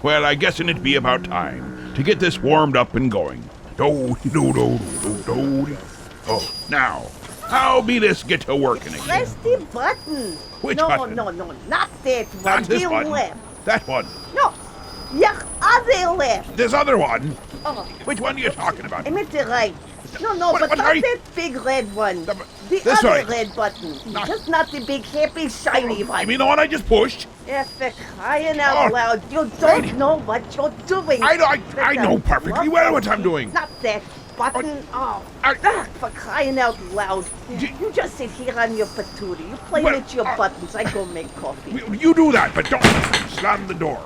Well, I guess it'd be about time to get this warmed up and going. Oh, now, how be this get to working again? Press the button. Which no, button? No, not that one. Not this the button. left. That one. No, your other left. This other one. Oh, Which one are you talking about? I meant the right. No, What but not are you- that big red one. The this other way. red button. Not- Just not the big, happy, shiny one. You mean the one I just pushed? Yeah, for crying out Oh, loud. You don't know what you're doing. I know perfectly well what I'm doing. Not that button. For crying out loud. You just sit here on your patootie. You play with your buttons. I go make coffee. You do that, but don't slam the door.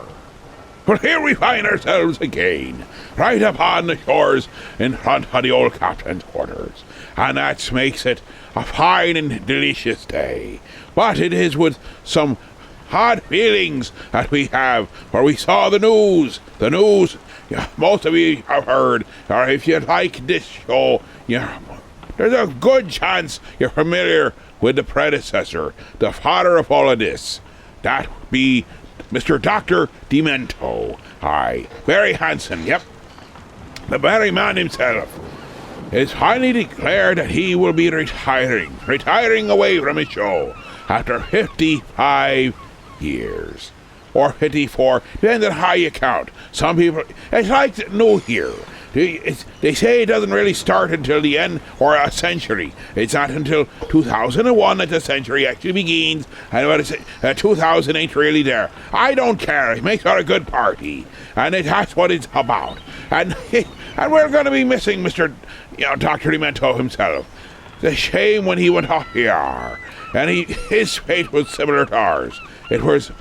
Well, here we find ourselves again, right upon the shores in front of the old captain's quarters. And that makes it a fine and delicious day. But it is with some hard feelings that we have, for we saw the news. The news, most of you have heard, or if you like this show, there's a good chance you're familiar with the predecessor, the father of all of this. That would be Mr. Dr. Demento. Aye, very handsome, yep. The very man himself is finally declared that he will be retiring away from his show after 55 years. Or 54, depending on how you count. Some people, it's like New Year. They say it doesn't really start until the end or a century. It's not until 2001 that the century actually begins, and 2000 ain't really there. I don't care. It makes for a good party, and that's what it's about. And we're going to be missing Mr. Dr. Demento himself. The shame when he went off here, and his fate was similar to ours. It was.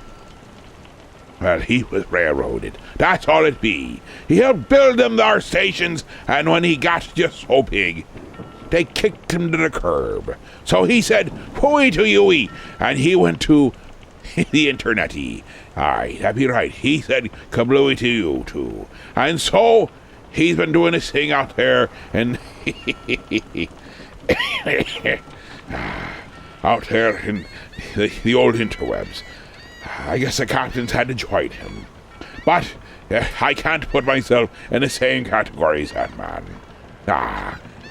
Well, he was railroaded. That's all it be. He helped build them our stations, and when he got just so big, they kicked him to the curb. So he said, "Phooey to you," and he went to the internet-y. Aye, that'd be right. He said, "Kablooey to you, too." And so he's been doing his thing out there, and out there in the old interwebs. I guess the captains had to join him. But I can't put myself in the same category as that man.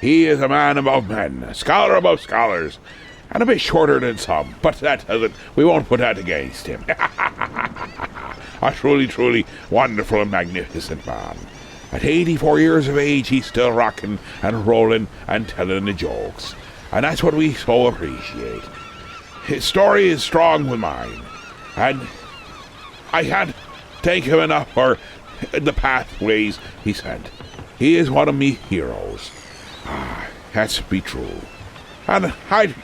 He is a man above men, a scholar above scholars, and a bit shorter than some, but we won't put that against him. A truly, truly wonderful and magnificent man. At 84 years of age, he's still rocking and rolling and telling the jokes. And that's what we so appreciate. His story is strong with mine. And I can't thank him enough for the pathways he sent. He is one of me heroes. That's be true. And I'm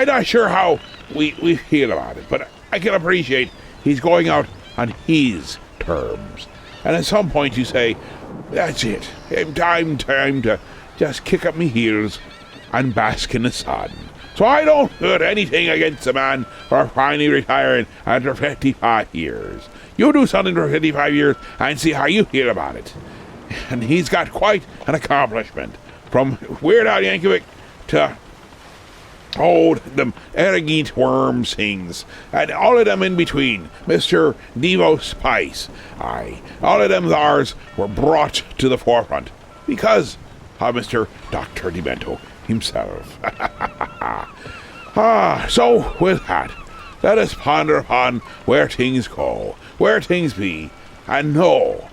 not sure how we feel about it, but I can appreciate he's going out on his terms. And at some point you say, that's it. Time to just kick up me heels and bask in the sun. So I don't put anything against the man for finally retiring after 55 years. You do something for 55 years and see how you feel about it. And he's got quite an accomplishment. From Weird Al Yankovic to them arrogant worm things, and all of them in between. Mr. Devo Spice. Aye, all of them ours were brought to the forefront because of Mr. Dr. Demento himself. So with that, let us ponder upon where things go, where things be, and know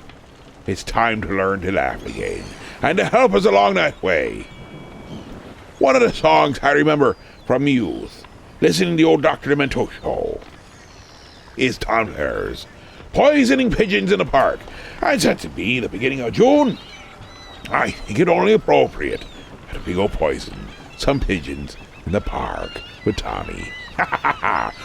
it's time to learn to laugh again. And to help us along that way, one of the songs I remember from youth, listening to the old Dr. Demento show, is Tom Hare's Poisoning Pigeons in the Park. And set to be the beginning of June, I think it only appropriate that we go poison some pigeons in the park with Tommy.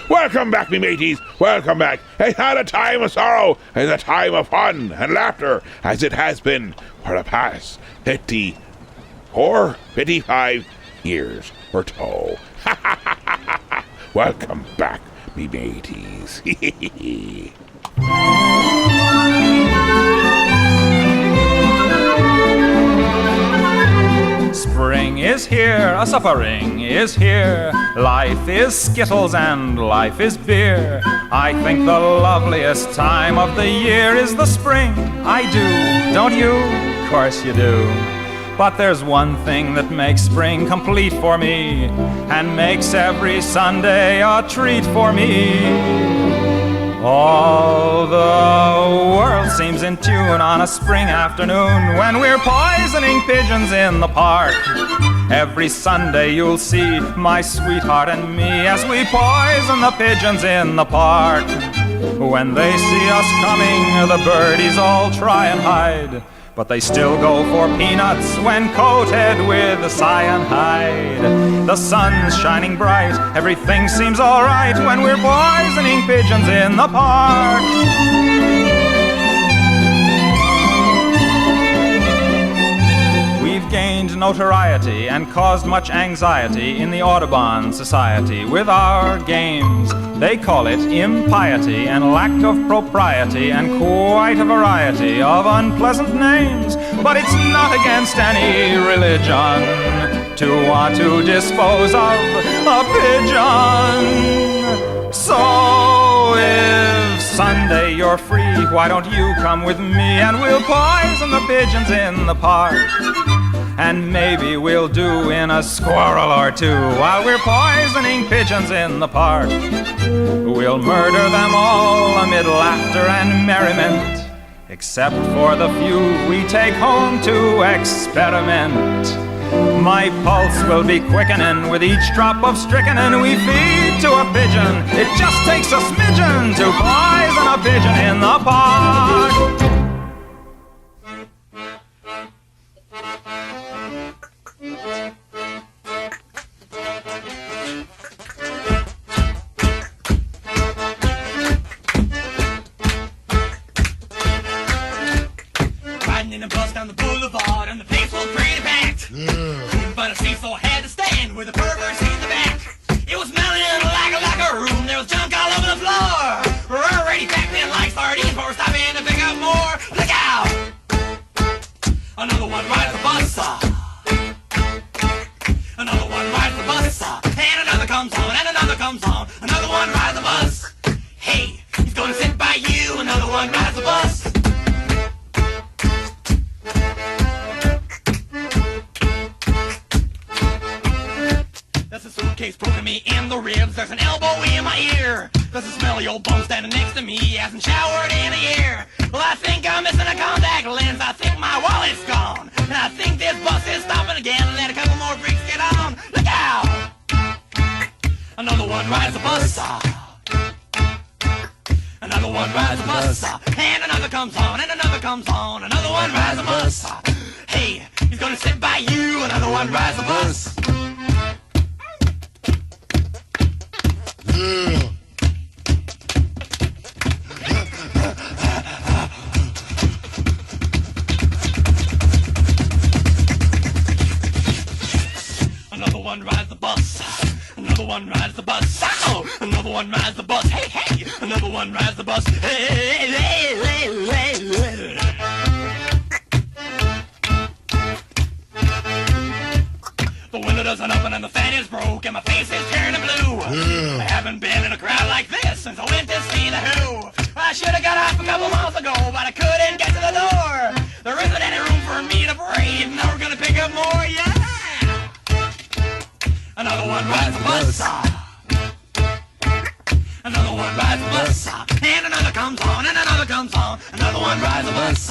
Welcome back, me mateys. Welcome back. It's not a time of sorrow. It's a time of fun and laughter, as it has been for the past 55 years or so. Welcome back, me mateys. Spring suffering is here, a suffering is here. Life is skittles and life is beer. I think the loveliest time of the year is the spring. I do, don't you? Of course you do. But there's one thing that makes spring complete for me, and makes every Sunday a treat for me. All the world seems in tune on a spring afternoon when we're poisoning pigeons in the park. Every Sunday you'll see my sweetheart and me as we poison the pigeons in the park. When they see us coming, the birdies all try and hide, but they still go for peanuts when coated with cyanide. The sun's shining bright, everything seems alright when we're poisoning pigeons in the park. We've gained notoriety and caused much anxiety in the Audubon Society with our games. They call it impiety and lack of propriety and quite a variety of unpleasant names. But it's not against any religion to want to dispose of a pigeon. So if Sunday you're free, why don't you come with me and we'll poison the pigeons in the park? And maybe we'll do in a squirrel or two while we're poisoning pigeons in the park. We'll murder them all amid laughter and merriment, except for the few we take home to experiment. My pulse will be quickening with each drop of strychnine we feed to a pigeon. It just takes a smidgen to poison a pigeon in the park. Riding in a bus down the boulevard and the place was pretty packed. Couldn't find a seat, so I had to stand with the perverts in the back. It was smelling like a room. There was junk all over the floor. We're already packed in like sardines, but we're stopping to pick up more. Look out! Another one rides the bus. Another one rides the bus. And another comes on, and another comes on. Another one rides the bus. Hey, he's gonna sit by you. Another one rides the bus. There's a suitcase poking me in the ribs. There's an elbow in my ear. There's a smelly old bum standing next to me. He hasn't showered in a year. Well, I think I'm missing a contact lens. I think my wallet's gone. And I think this bus is stopping again. Let a couple more freaks get on. Look out! Another one rides the bus. Another one rides the bus. And another comes on, and another comes on. Another one rides the bus. Hey, he's gonna sit by you. Another one rides the bus. Another one rides the bus. Another one rides the bus. Oh, another one rides the bus. Hey, hey, another one rides the bus. Hey, hey, hey, hey, hey, hey. The window doesn't open and the fan is broke and my face is turning blue. I haven't been in a crowd like this since I went to see The Who. I should have got off a couple months ago, but I couldn't get to the door. There isn't any room for me to breathe. Now we're gonna pick up more, yeah! Another one rides the bus. Another one rides the bus. And another comes on, and another comes on. Another one rides the bus.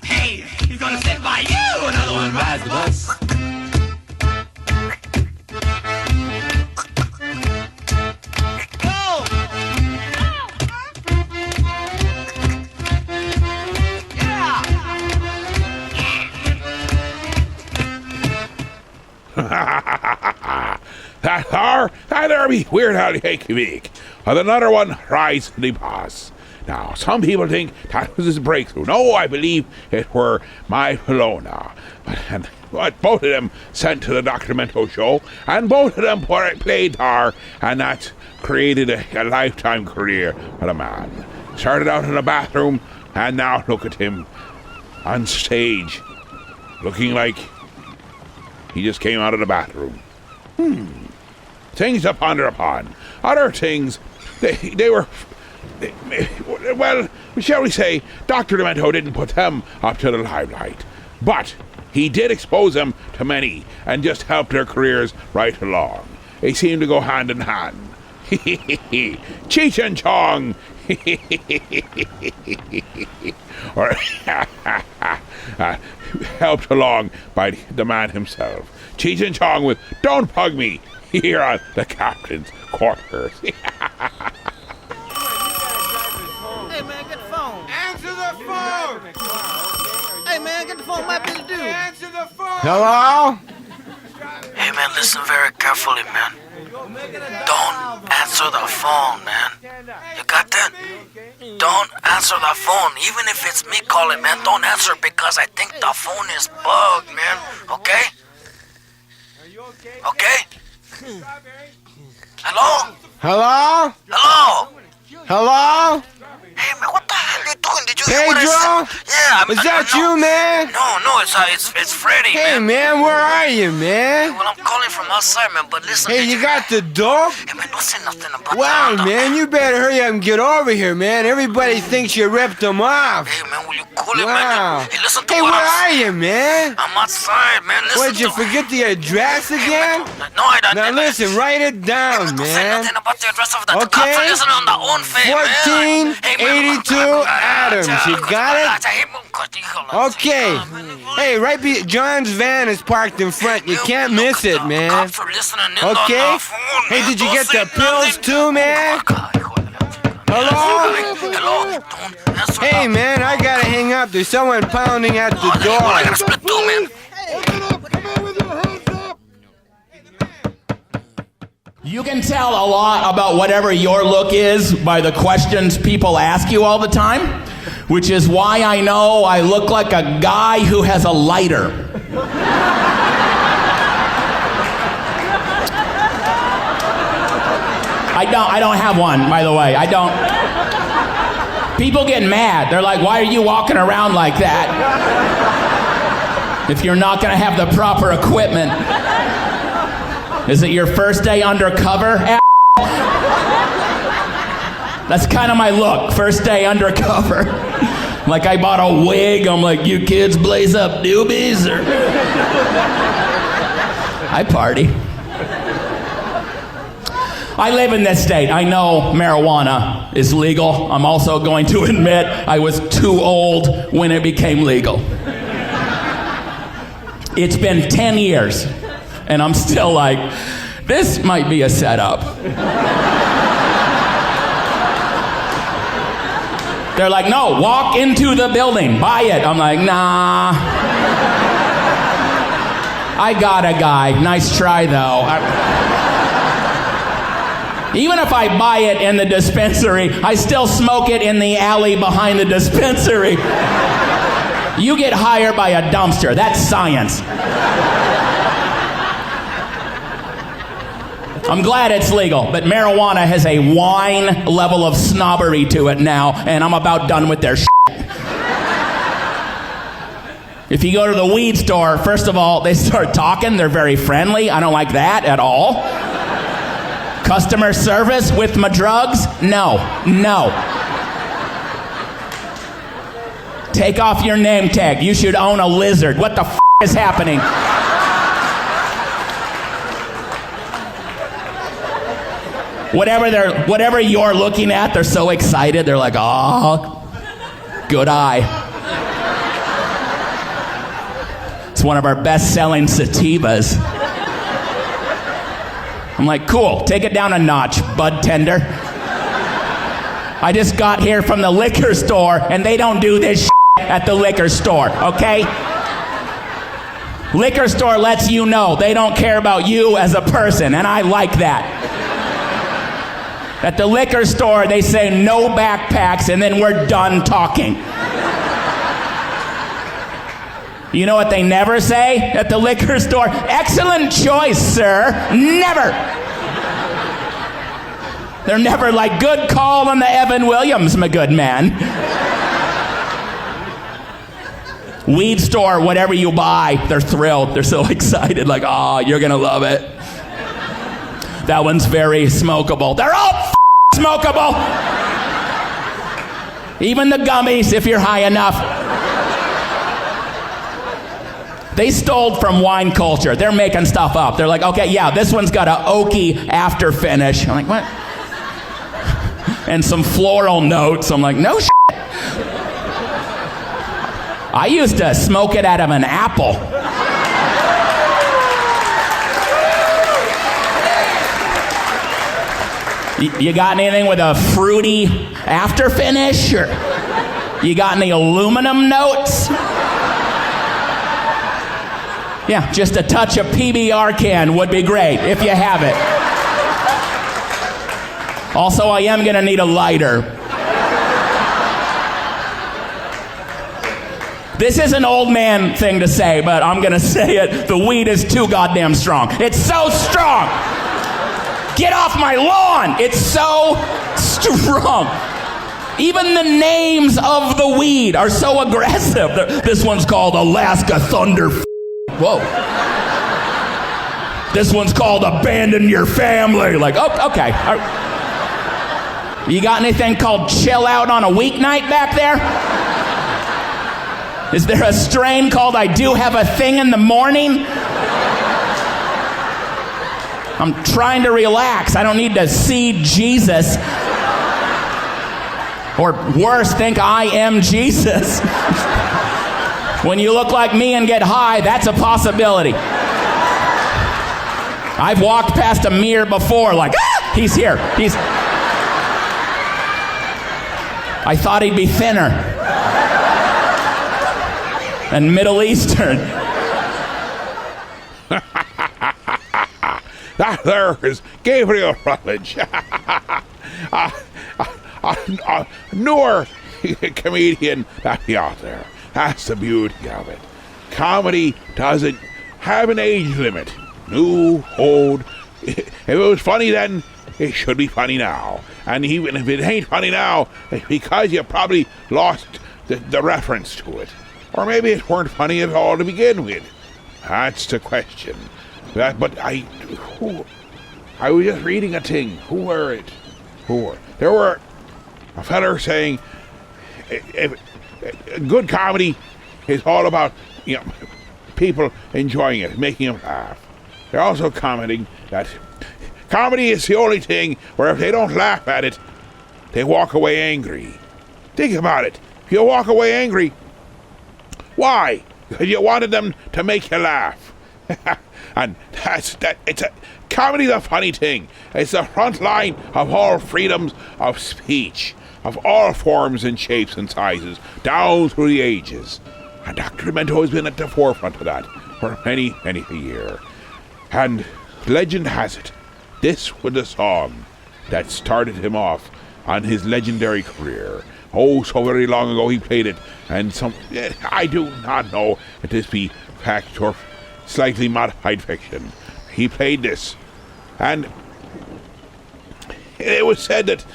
Hey, he's gonna sit by you. Another one rides the bus. That'll be weird how they week. And another one rides the bus. Now, some people think that was his breakthrough. No, I believe it were my Bologna. But both of them sent to the Documento show, and both of them played there, and that created a lifetime career for a man. Started out in a bathroom, and now look at him on stage, looking like He just came out of the bathroom. Things to ponder upon. Other things, they were... well, shall we say, Dr. Demento didn't put them up to the limelight. But he did expose them to many and just helped their careers right along. They seem to go hand in hand. Cheech and Chong. Or helped along by the man himself. Cheech and Chong with Don't Bug Me here on the captain's quarters. Hey man, get the phone. Answer the phone! Hey man, get the phone. My bitch do. Answer the phone! Hello? Hey man, listen very carefully, man. Don't answer the phone, man. You got that? Don't answer the phone. Even if it's me calling, man, don't answer because I think the phone is bugged, man. Okay? Okay? Hello? Hello? Hello? Hello? Hey man, what the hell are you doing? Did you hear what I Pedro? said? Yeah, Is that you, man? No, it's Freddy, Hey, man, where are you, man? Well, I'm calling from outside, man, but listen. Hey, you got the dope? Hey, man, don't say nothing about Wow, that. man, you better hurry up and get over here, man. Everybody thinks you ripped them off. Hey, man, will you cool it, Wow. man? Hey, listen to Hey, what where are you, man? I'm outside, man. Listen What, did you to forget the address again? No, I don't. Now listen, write it down, Don't say man. nothing about the address of the Okay. cops. Listen on the own fame, man. 1482 Adams. You got it? Okay. Hey, John's van is parked in front. You can't miss it, man. Okay? Hey, did you get the pills too, man? Hello? Hello? Don't answer. Hey, man, I gotta hang up. There's someone pounding at the I gotta door. split too, man. You can tell a lot about whatever your look is by the questions people ask you all the time, which is why I know I look like a guy who has a lighter. I don't have one, by the way. I don't. People get mad. They're like, why are you walking around like that if you're not going to have the proper equipment? Is it your first day undercover? That's kind of my look, first day undercover. Like I bought a wig, I'm like, you kids blaze up doobies? Or... I party. I live in this state. I know marijuana is legal. I'm also going to admit I was too old when it became legal. It's been 10 years, and I'm still like, this might be a setup. They're like, no, walk into the building, buy it. I'm like, nah. I got a guy. Nice try, though. Even if I buy it in the dispensary, I still smoke it in the alley behind the dispensary. You get higher by a dumpster. That's science. I'm glad it's legal, but marijuana has a wine level of snobbery to it now, and I'm about done with their shit. If you go to the weed store, first of all, they start talking. They're very friendly. I don't like that at all. Customer service with my drugs? No. Take off your name tag. You should own a lizard. What the f*** is happening? Whatever you're looking at, they're so excited. They're like, oh, good eye. It's one of our best-selling sativas. I'm like, cool, take it down a notch, bud tender. I just got here from the liquor store, and they don't do this shit at the liquor store, okay? Liquor store lets you know they don't care about you as a person, and I like that. At the liquor store, they say no backpacks, and then we're done talking. You know what they never say at the liquor store? Excellent choice, sir. Never. They're never like, good call on the Evan Williams, my good man. Weed store, whatever you buy, they're thrilled. They're so excited, like, oh, you're gonna love it. That one's very smokable. They're all smokable. Even the gummies, if you're high enough. They stole from wine culture. They're making stuff up. They're like, okay, yeah, this one's got an oaky after finish. I'm like, what? And some floral notes. I'm like, no shit. I used to smoke it out of an apple. You got anything with a fruity after finish? Or you got any aluminum notes? Yeah, just a touch of PBR can would be great if you have it. Also, I am gonna need a lighter. This is an old man thing to say, but I'm gonna say it. The weed is too goddamn strong. It's so strong. Get off my lawn. It's so strong. Even the names of the weed are so aggressive. This one's called Alaska Thunder. Whoa. This one's called Abandon Your Family. Like, oh, okay. You got anything called Chill Out on a Weeknight back there? Is there a strain called I Do Have a Thing in the Morning? I'm trying to relax. I don't need to see Jesus. Or worse, think I am Jesus. When you look like me and get high, that's a possibility. I've walked past a mirror before, like, ah, he's here. I thought he'd be thinner. And Middle Eastern. That there is Gabriel Rutledge. Newer comedian that be out there. That's the beauty of it. Comedy doesn't have an age limit. New, old. If it was funny then, it should be funny now. And even if it ain't funny now, it's because you probably lost the reference to it. Or maybe it weren't funny at all to begin with. That's the question. But I was just reading a thing. Who were it? There were a feller saying, good comedy is all about, people enjoying it, making them laugh. They're also commenting that comedy is the only thing where if they don't laugh at it, they walk away angry. Think about it. If you walk away angry, why? Because you wanted them to make you laugh. And comedy's a funny thing. It's the front line of all freedoms of speech, of all forms and shapes and sizes, down through the ages. And Dr. Demento has been at the forefront of that for many, many a year. And legend has it, this was the song that started him off on his legendary career. Oh, so very long ago he played it, and I do not know if this be fact or slightly modified fiction. He played this, and it was said that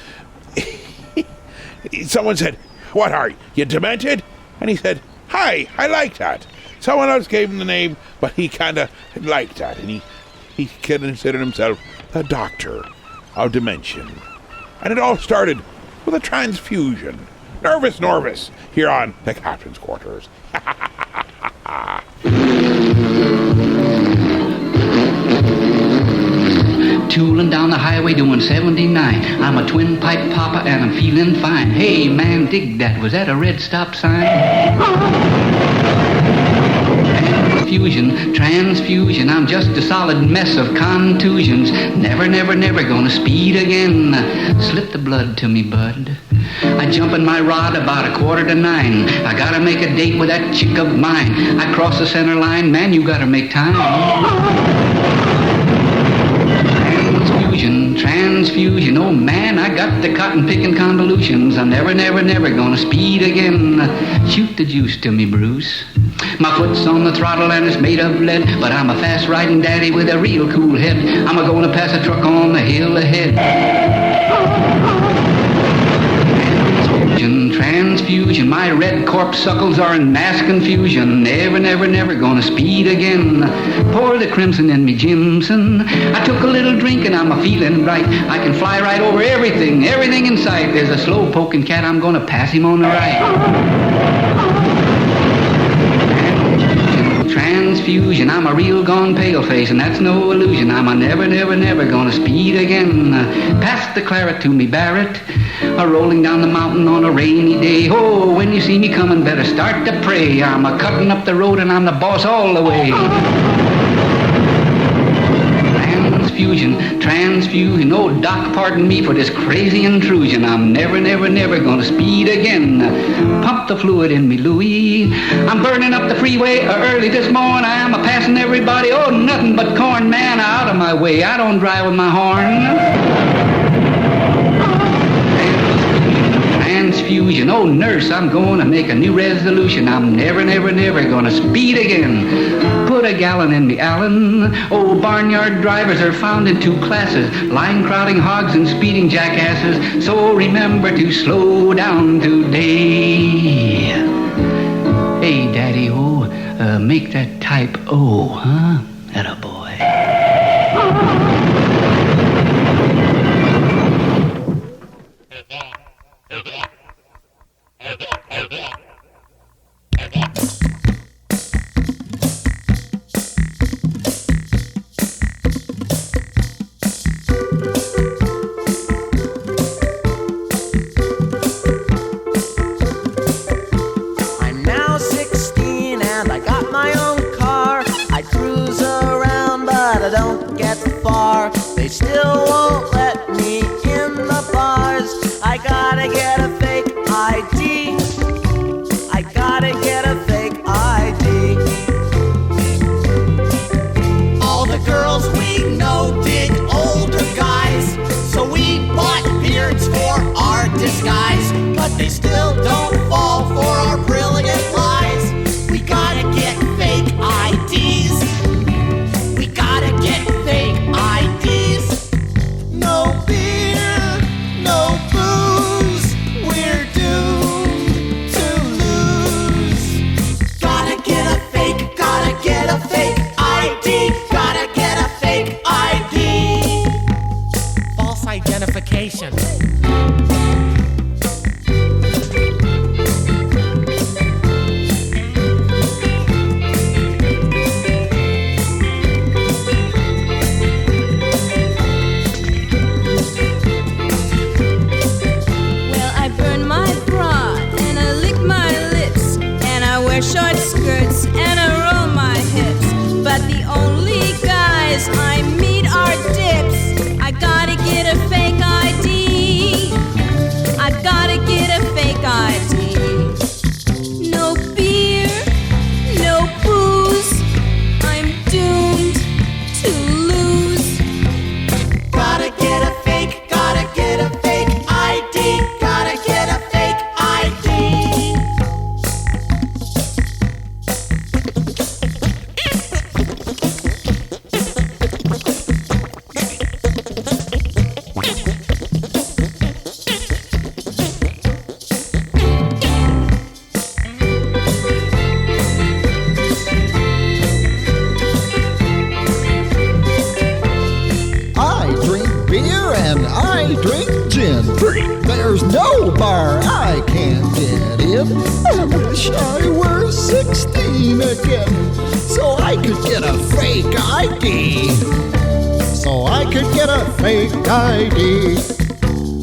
someone said, "What are you demented?" And he said, "Hi, I like that." Someone else gave him the name, but he kind of liked that, and he considered himself the doctor of dementia. And it all started with a transfusion. Nervous Norvis here on the Captain's Quarters. Tooling down the highway doing 79. I'm a twin pipe papa and I'm feeling fine. Hey man, dig that. Was that a red stop sign? Transfusion, I'm just a solid mess of contusions. Never, never, never gonna speed again. Slip the blood to me, bud. I jump in my rod about 9:15. I gotta make a date with that chick of mine. I cross the center line, man, you gotta make time. Transfusion, oh man, I got the cotton picking convolutions. I'm never, never, never gonna speed again. Shoot the juice to me, Bruce. My foot's on the throttle and it's made of lead, but I'm a fast riding daddy with a real cool head. I'm a gonna pass a truck on the hill ahead. Transfusion, my my red corpuscles are in mass confusion. Never, never, never gonna speed again. Pour the crimson in me Jimson. I took a little drink and I'm a-feeling right. I can fly right over everything, everything in sight. There's a slow poking cat, I'm gonna pass him on the right. Transfusion, I'm a real gone pale face, and that's no illusion. I'm a never, never, never gonna speed again. Pass the claret to me Barrett, rolling down the mountain on a rainy day. Oh, when you see me coming, better start to pray. I'm a cutting up the road and I'm the boss all the way. Transfusion, oh doc, pardon me for this crazy intrusion. I'm never, never, never gonna speed again. Pump the fluid in me Louie. I'm burning up the freeway early this morning. I'm a-passing everybody, oh nothing but corn. Man, out of my way, I don't drive with my horn. Transfusion, oh nurse, I'm gonna make a new resolution. I'm never, never, never gonna speed again. Put a gallon in me Allen. Oh, barnyard drivers are found in two classes, line crowding hogs and speeding jackasses. So remember to slow down today. Hey daddy-o, make that type O, huh? Attaboy. I'm now 16 and I got my own car. I cruise around but I don't get far. They still won't let me in the bars. I gotta get a fake ID. I gotta get a fake ID. All the girls we know dig older guys, so we bought beards for our disguise. But they still don't fall for our brilliant lies. We gotta get fake IDs. We gotta get fake IDs. No beer, no booze, we're doomed to lose. Gotta get a fake ID. Gotta get a fake ID. False identification. Well, I burn my bra and I lick my lips and I wear short skirts and I roll my hips. But the only guys I meet are dips. I gotta get a fake ID. I gotta get a fake ID. No beer, no booze. I'm doomed to lose. Gotta get a fake ID. Gotta get a fake ID. I drink beer and I drink gin. There's no bar I can't get in. I wish I were 16 again, so I could get a fake ID. So I could get a fake ID.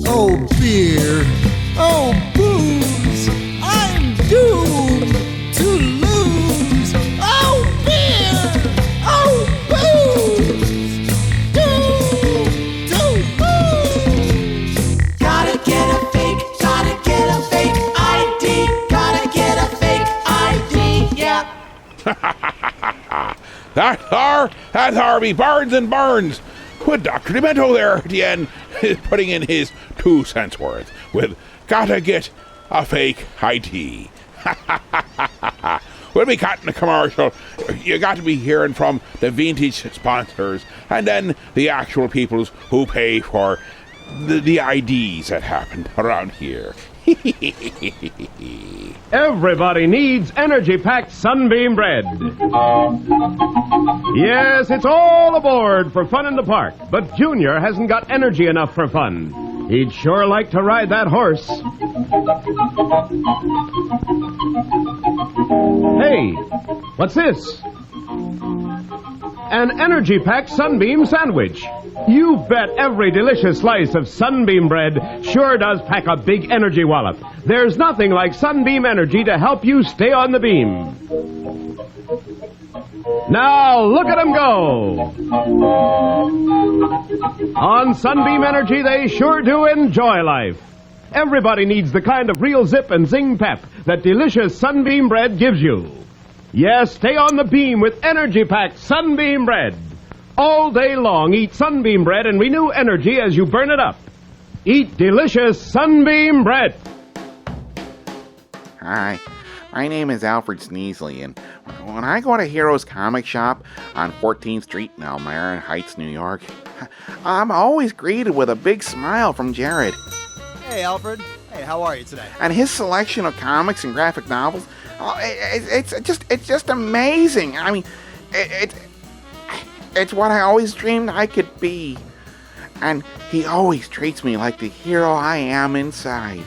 Oh beer, oh booze, I'm doomed to lose. Oh beer, oh booze, doomed to lose. Gotta get a fake ID. Gotta get a fake ID. Yeah. That's Harvey Barnes and Barnes with Dr. Demento there at the end, putting in his 2 cents worth with Gotta Get a Fake ID. We'll be cutting the commercial. You got to be hearing from the vintage sponsors and then the actual peoples who pay for the IDs that happened around here. Everybody needs energy-packed Sunbeam bread. Yes, it's all aboard for fun in the park, but Junior hasn't got energy enough for fun. He'd sure like to ride that horse. Hey, what's this? An energy-packed Sunbeam sandwich. You bet every delicious slice of Sunbeam bread sure does pack a big energy wallop. There's nothing like Sunbeam energy to help you stay on the beam. Now, look at 'em go! On Sunbeam Energy, they sure do enjoy life. Everybody needs the kind of real zip and zing pep that delicious Sunbeam bread gives you. Yes, stay on the beam with energy-packed Sunbeam bread. All day long, eat Sunbeam bread and renew energy as you burn it up. Eat delicious Sunbeam bread. Hi, my name is Alfred Sneasley, and when I go to Heroes Comic Shop on 14th Street in Elmira Heights, New York, I'm always greeted with a big smile from Jared. Hey, Alfred. Hey, how are you today? And his selection of comics and graphic novels, it's just amazing. I mean, it's what I always dreamed I could be. And he always treats me like the hero I am inside.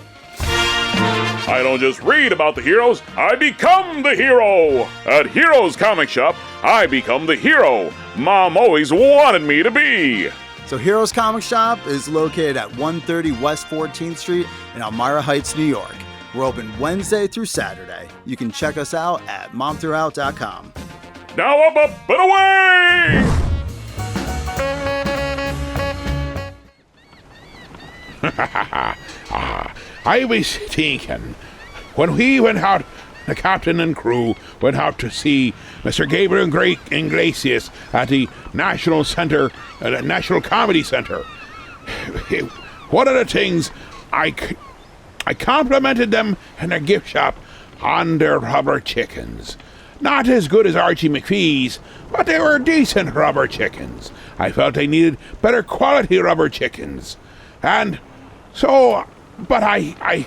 I don't just read about the heroes, I become the hero! At Heroes Comic Shop, I become the hero Mom always wanted me to be! So Heroes Comic Shop is located at 130 West 14th Street in Elmira Heights, New York. We're open Wednesday through Saturday. You can check us out at momthroughout.com. Now up and away! I was thinking, when we went out, the captain and crew went out to see Mr. Gabriel Iglesias at the National Comedy Center. One of the things I complimented them in their gift shop on their rubber chickens. Not as good as Archie McPhee's, but they were decent rubber chickens. I felt they needed better quality rubber chickens. And so, but I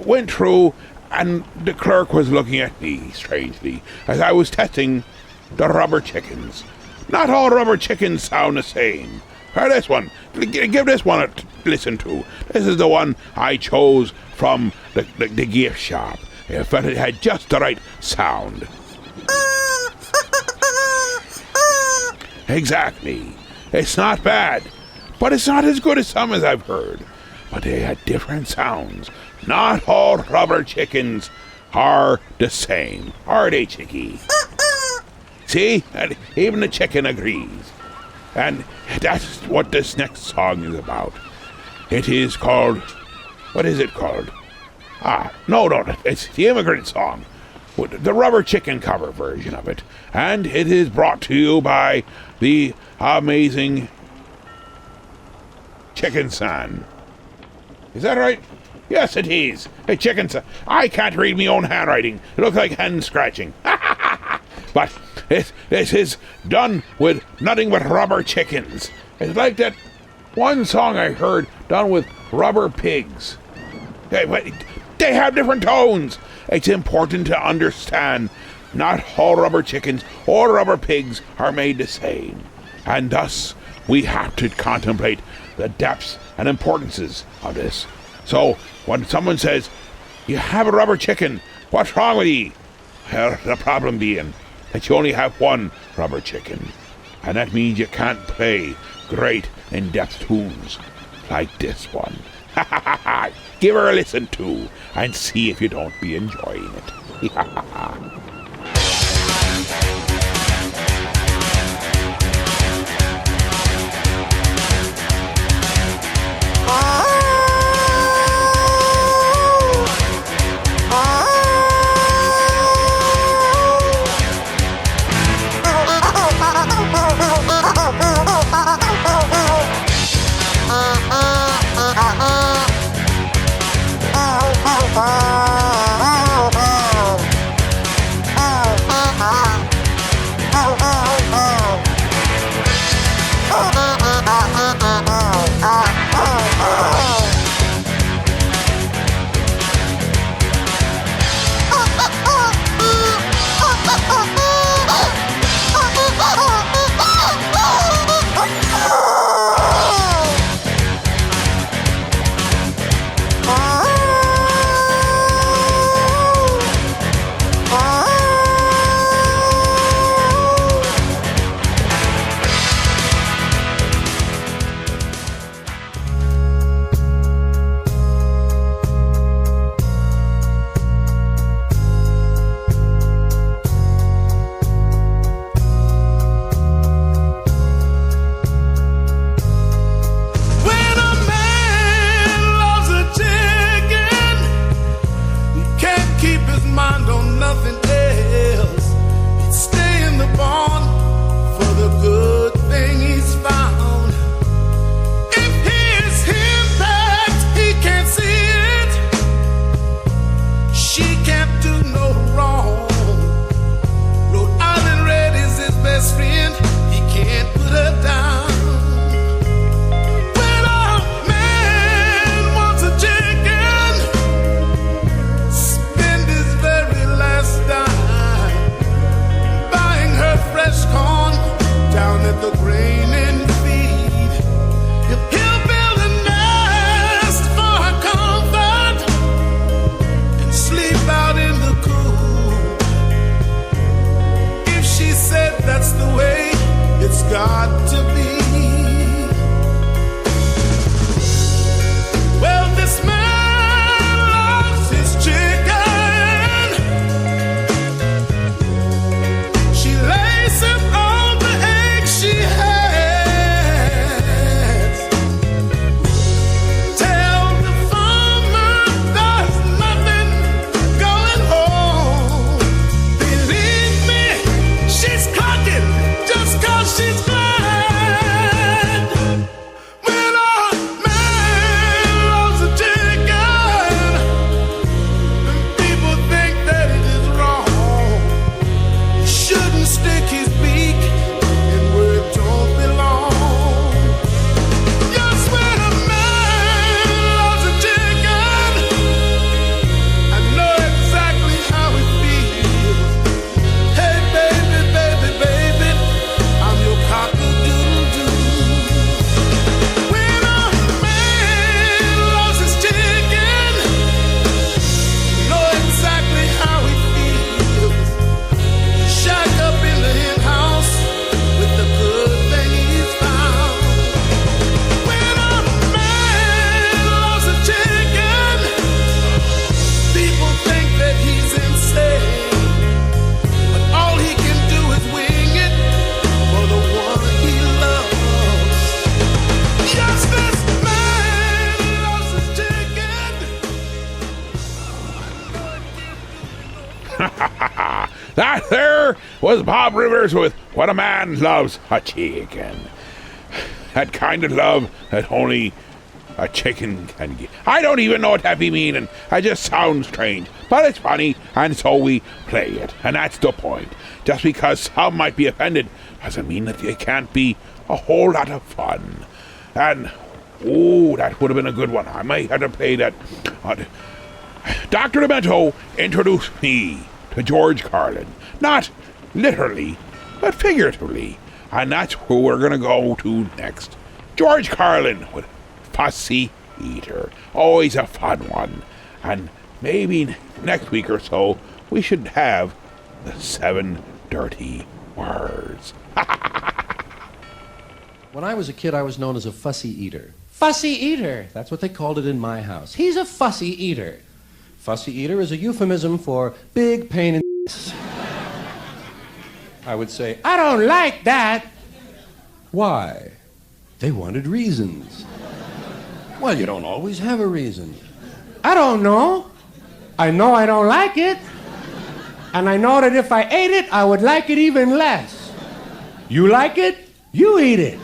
went through, and the clerk was looking at me strangely as I was testing the rubber chickens. Not all rubber chickens sound the same. This one, give this one a listen to. This is the one I chose from the gift shop. I felt it had just the right sound. Exactly. It's not bad, but it's not as good as some as I've heard. But they had different sounds. Not all rubber chickens are the same, are they, Chicky? See? And even the chicken agrees. And that's what this next song is about. It is called... What is it called? No, it's the Immigrant Song. The rubber chicken cover version of it. And it is brought to you by the amazing Chicken San. Is that right? Yes, it is. Hey, Chicken San. I can't read my own handwriting. It looks like hand scratching. But it is done with nothing but rubber chickens. It's like that one song I heard done with rubber pigs. They have different tones. It's important to understand not all rubber chickens or rubber pigs are made the same. And thus, we have to contemplate the depths and importances of this. So, when someone says, you have a rubber chicken, what's wrong with you? Well, the problem being that you only have one rubber chicken. And that means you can't play great in-depth tunes like this one. Give her a listen to and see if you don't be enjoying it. That there was Bob Rivers with When a Man Loves a Chicken. That kind of love that only a chicken can give. I don't even know what that be meaning. It just sounds strange. But it's funny, and so we play it. And that's the point. Just because some might be offended doesn't mean that it can't be a whole lot of fun. And, that would have been a good one. I might have to play that. Dr. Demento introduced me to George Carlin. Not literally, but figuratively. And that's who we're going to go to next. George Carlin with Fussy Eater. Always a fun one. And maybe next week or so, we should have the 7 dirty words. When I was a kid, I was known as a fussy eater. Fussy eater! That's what they called it in my house. He's a fussy eater. Fussy eater is a euphemism for big pain in the I would say, I don't like that. Why? They wanted reasons. Well, you don't always have a reason. I don't know. I know I don't like it. And I know that if I ate it, I would like it even less. You like it? You eat it.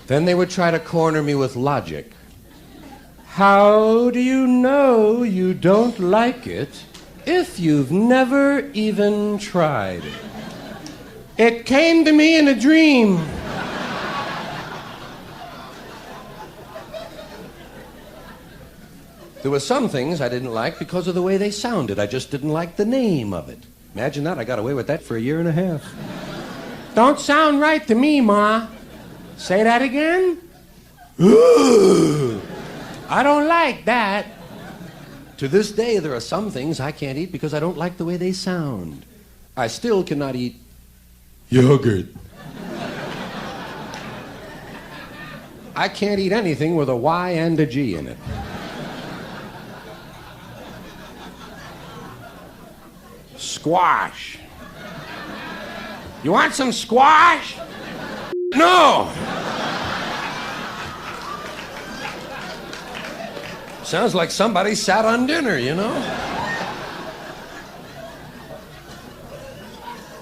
Then they would try to corner me with logic. How do you know you don't like it if you've never even tried it? It came to me in a dream. There were some things I didn't like because of the way they sounded. I just didn't like the name of it. Imagine that. I got away with that for 1.5 years. Don't sound right to me, Ma. Say that again? Ooh, I don't like that. To this day, there are some things I can't eat because I don't like the way they sound. I still cannot eat yogurt. I can't eat anything with a Y and a G in it. Squash. You want some squash? No! Sounds like somebody sat on dinner, you know?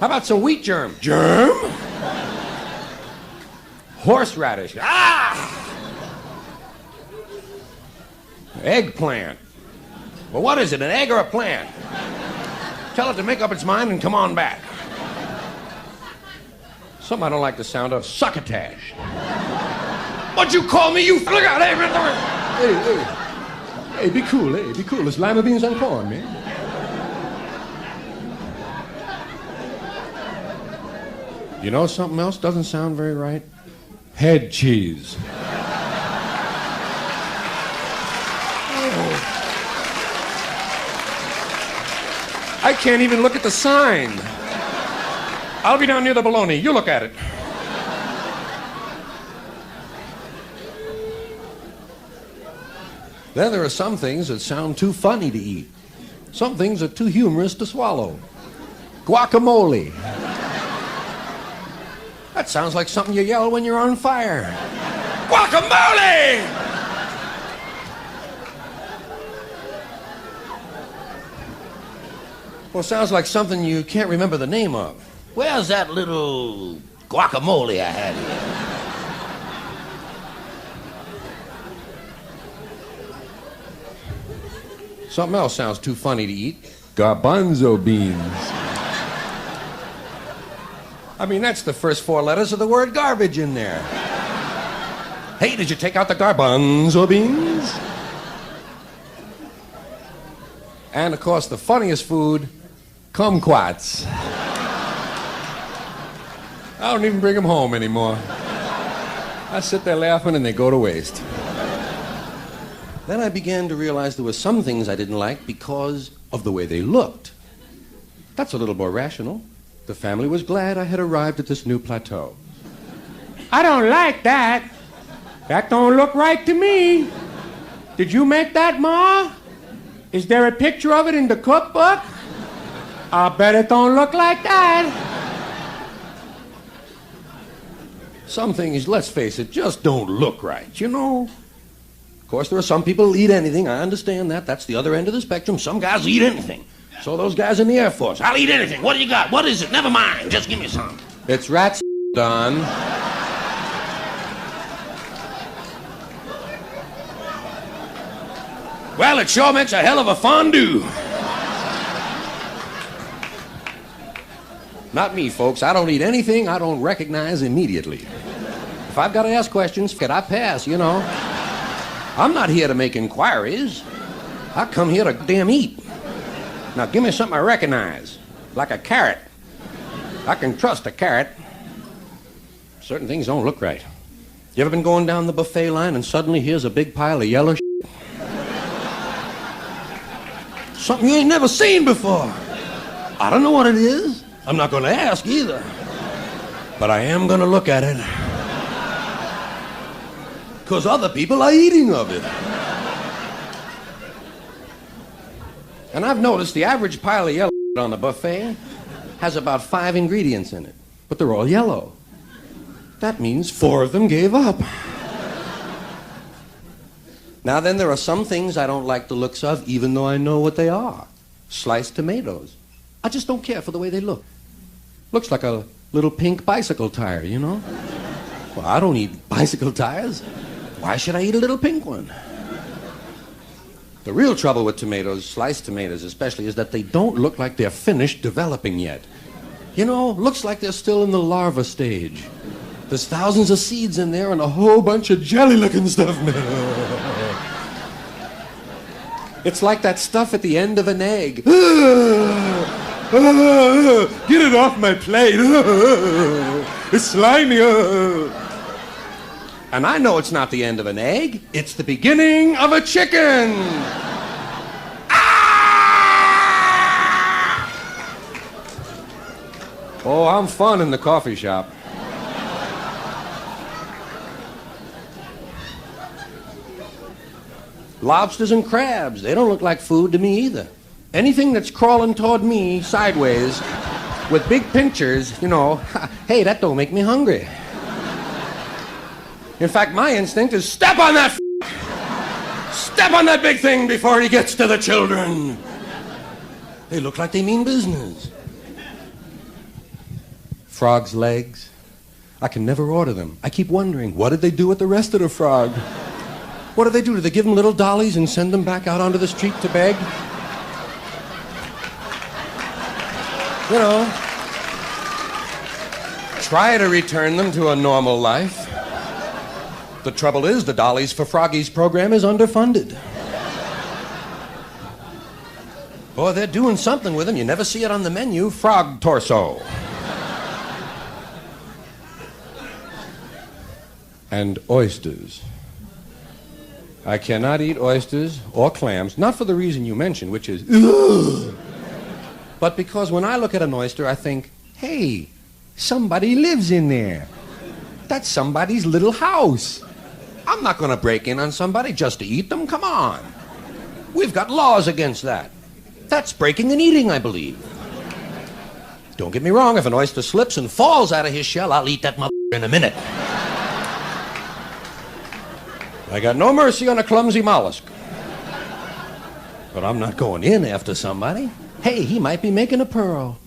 How about some wheat germ? Germ? Horseradish. Ah! Eggplant. Well, what is it, an egg or a plant? Tell it to make up its mind and come on back. Something I don't like the sound of, succotash. What'd you call me, you... Look out, hey, be cool, be cool. It's lima beans and corn, man. You know something else doesn't sound very right? Head cheese. I can't even look at the sign. I'll be down near the bologna. You look at it. Then there are some things that sound too funny to eat. Some things are too humorous to swallow. Guacamole. That sounds like something you yell when you're on fire. Guacamole! Well, sounds like something you can't remember the name of. Where's that little guacamole I had here? Something else sounds too funny to eat. Garbanzo beans. I mean, that's the first 4 letters of the word garbage in there. Hey, did you take out the garbanzo beans? And, of course, the funniest food, kumquats. I don't even bring them home anymore. I sit there laughing and they go to waste. Then I began to realize there were some things I didn't like because of the way they looked. That's a little more rational. The family was glad I had arrived at this new plateau. I don't like that. That don't look right to me. Did you make that, Ma? Is there a picture of it in the cookbook? I bet it don't look like that. Some things, let's face it, just don't look right, you know? Of course, there are some people who eat anything. I understand that. That's the other end of the spectrum. Some guys eat anything. So those guys in the Air Force. I'll eat anything. What do you got? What is it? Never mind. Just give me some. It's rats, Don. Well, it sure makes a hell of a fondue. Not me, folks. I don't eat anything I don't recognize immediately. If I've got to ask questions, I pass, you know. I'm not here to make inquiries. I come here to damn eat. Now, give me something I recognize, like a carrot. I can trust a carrot. Certain things don't look right. You ever been going down the buffet line and suddenly here's a big pile of yellow shit? Something you ain't never seen before. I don't know what it is. I'm not going to ask either. But I am going to look at it. Because other people are eating of it. And I've noticed the average pile of yellow on the buffet has about 5 ingredients in it. But they're all yellow. That means 4 of them gave up. Now then, there are some things I don't like the looks of, even though I know what they are. Sliced tomatoes. I just don't care for the way they look. Looks like a little pink bicycle tire, you know? Well, I don't eat bicycle tires. Why should I eat a little pink one? The real trouble with tomatoes, sliced tomatoes especially, is that they don't look like they're finished developing yet. You know, looks like they're still in the larva stage. There's thousands of seeds in there and a whole bunch of jelly-looking stuff. It's like that stuff at the end of an egg. Get it off my plate. It's slimy. And I know it's not the end of an egg. It's the beginning of a chicken. Ah! Oh, I'm fun in the coffee shop. Lobsters and crabs, they don't look like food to me either. Anything that's crawling toward me sideways with big pinchers, you know, hey, that don't make me hungry. In fact, my instinct is step on that step on that big thing before he gets to the children. They look like they mean business. Frog's legs. I can never order them. I keep wondering, what did they do with the rest of the frog? What do they do? Do they give them little dollies and send them back out onto the street to beg? You know, try to return them to a normal life. The trouble is, the Dollies for Froggies program is underfunded. Boy, they're doing something with them. You never see it on the menu. Frog torso. And oysters. I cannot eat oysters or clams, not for the reason you mentioned, which is, ugh, but because when I look at an oyster, I think, hey, somebody lives in there. That's somebody's little house. I'm not going to break in on somebody just to eat them. Come on. We've got laws against that. That's breaking and eating, I believe. Don't get me wrong, if an oyster slips and falls out of his shell, I'll eat that mother in a minute. I got no mercy on a clumsy mollusk. But I'm not going in after somebody. Hey, he might be making a pearl.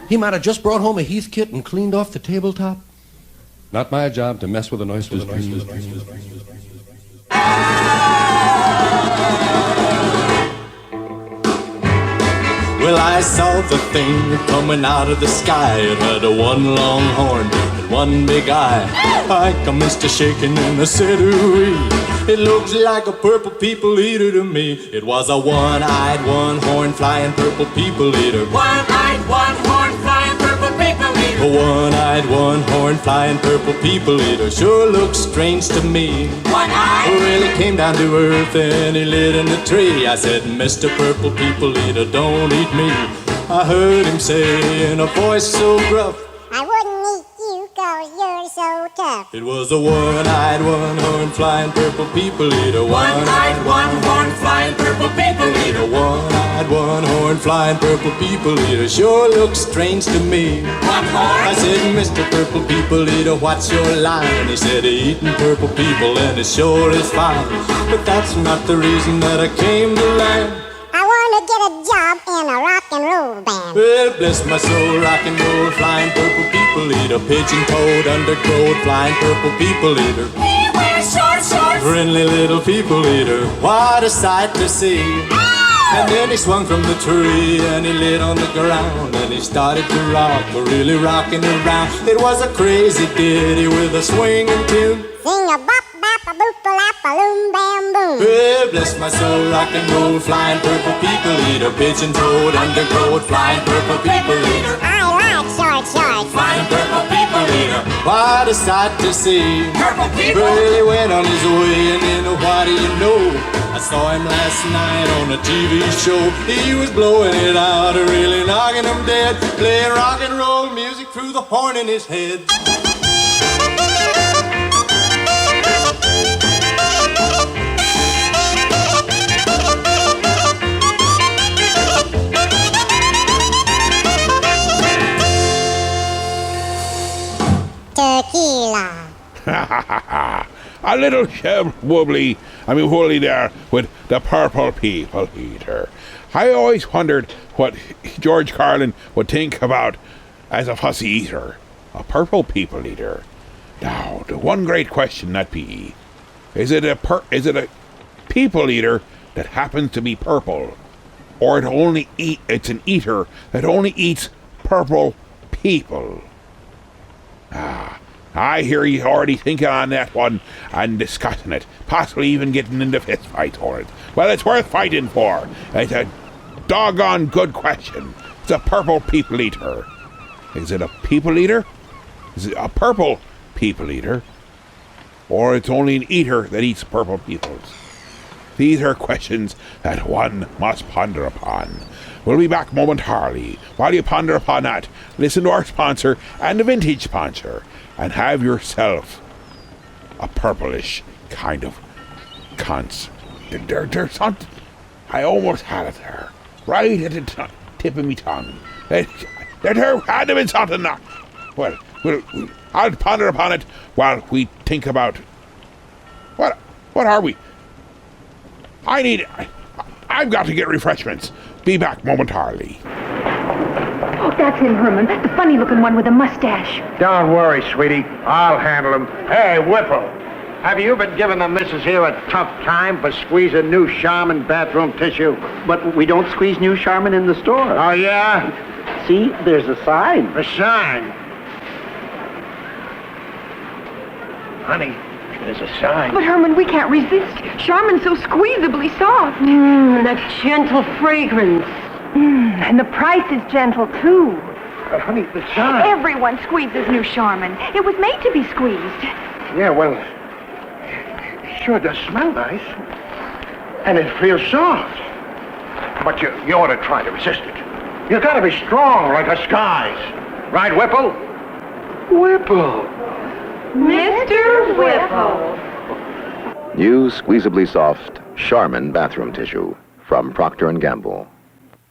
He might have just brought home a Heathkit and cleaned off the tabletop. Not my job to mess with an oyster's dreams. Well, I saw the thing coming out of the sky. It had a one long horn and one big eye. I commenced to shaking and I said, ooh-wee. It looks like a purple people eater to me. It was a one-eyed, one-horn flying purple people eater. One-eyed, one-horn flying purple people eater. A one-eyed, one-horn flying purple people eater sure looks strange to me. One-eyed? Well, he came down to earth and he lit in a tree. I said, Mr. Purple People Eater, don't eat me. I heard him say in a voice so gruff, I wouldn't eat you 'cause you're so tough. it was a one-eyed, one-horn flying purple people eater. One-eyed, one-horn flying purple people eater. One-eyed, one-horn flying purple people eater sure looks strange to me. One-horn? I said, Mr. Purple People Eater, what's your line? He said, eating purple people and it sure is fine. But that's not the reason that I came to land. I wanna get get a job in a rock and roll band. Well, bless my soul, rock and roll, flying purple people eater, pigeon-toed, undergrowth, flying purple people eater. He wears short shorts. Friendly little people eater, what a sight to see. And then he swung from the tree and he lit on the ground and he started to rock, really rocking around. It was a crazy ditty with a swinging tune. Sing a bop bop a boop a lap a loom bam boom. Well, bless my soul, rock and roll, flying purple people eater, pigeon-toed, undergrowth, flying purple people eater. I like short shorts. Flying purple people eater, what a sight to see. Purple people. Well, he went on his way and then what do you know? I saw him last night on a TV show. He was blowing it out, really knocking them dead, playing rock and roll music through the horn in his head. Tequila. A little woolly there with the purple people eater. I always wondered what George Carlin would think about as a fussy eater, a purple people eater. Now, the one great question that be, is it a people eater that happens to be purple, or it's an eater that only eats purple people? I hear you already thinking on that one and discussing it, possibly even getting into fist fights for it. Well, it's worth fighting for. It's a doggone good question. It's a purple people eater. Is it a people eater? Is it a purple people eater? Or it's only an eater that eats purple peoples? These are questions that one must ponder upon. We'll be back momentarily. While you ponder upon that, listen to our sponsor and the vintage sponsor, and have yourself a purplish kind of cunts. There's something. I almost had it there, right at the tip of me tongue. There had to be something. Well, I'll ponder upon it while we think about what are we? I've got to get refreshments. Be back momentarily. Oh, that's him, Herman. The funny-looking one with the mustache. Don't worry, sweetie. I'll handle him. Hey, Whipple, have you been giving the missus here a tough time for squeezing new Charmin bathroom tissue? But we don't squeeze new Charmin in the store. Oh, yeah? See, there's a sign. A sign? Honey, there's a sign. But, Herman, we can't resist. Charmin's so squeezably soft. That gentle fragrance. And the price is gentle, too. Honey, the sign. Everyone squeezes new Charmin. It was made to be squeezed. Yeah, well, it sure does smell nice. And it feels soft. But you ought to try to resist it. You gotta be strong like the skies. Right, Whipple? Whipple. Mr. Whipple. New squeezably soft Charmin bathroom tissue from Procter & Gamble.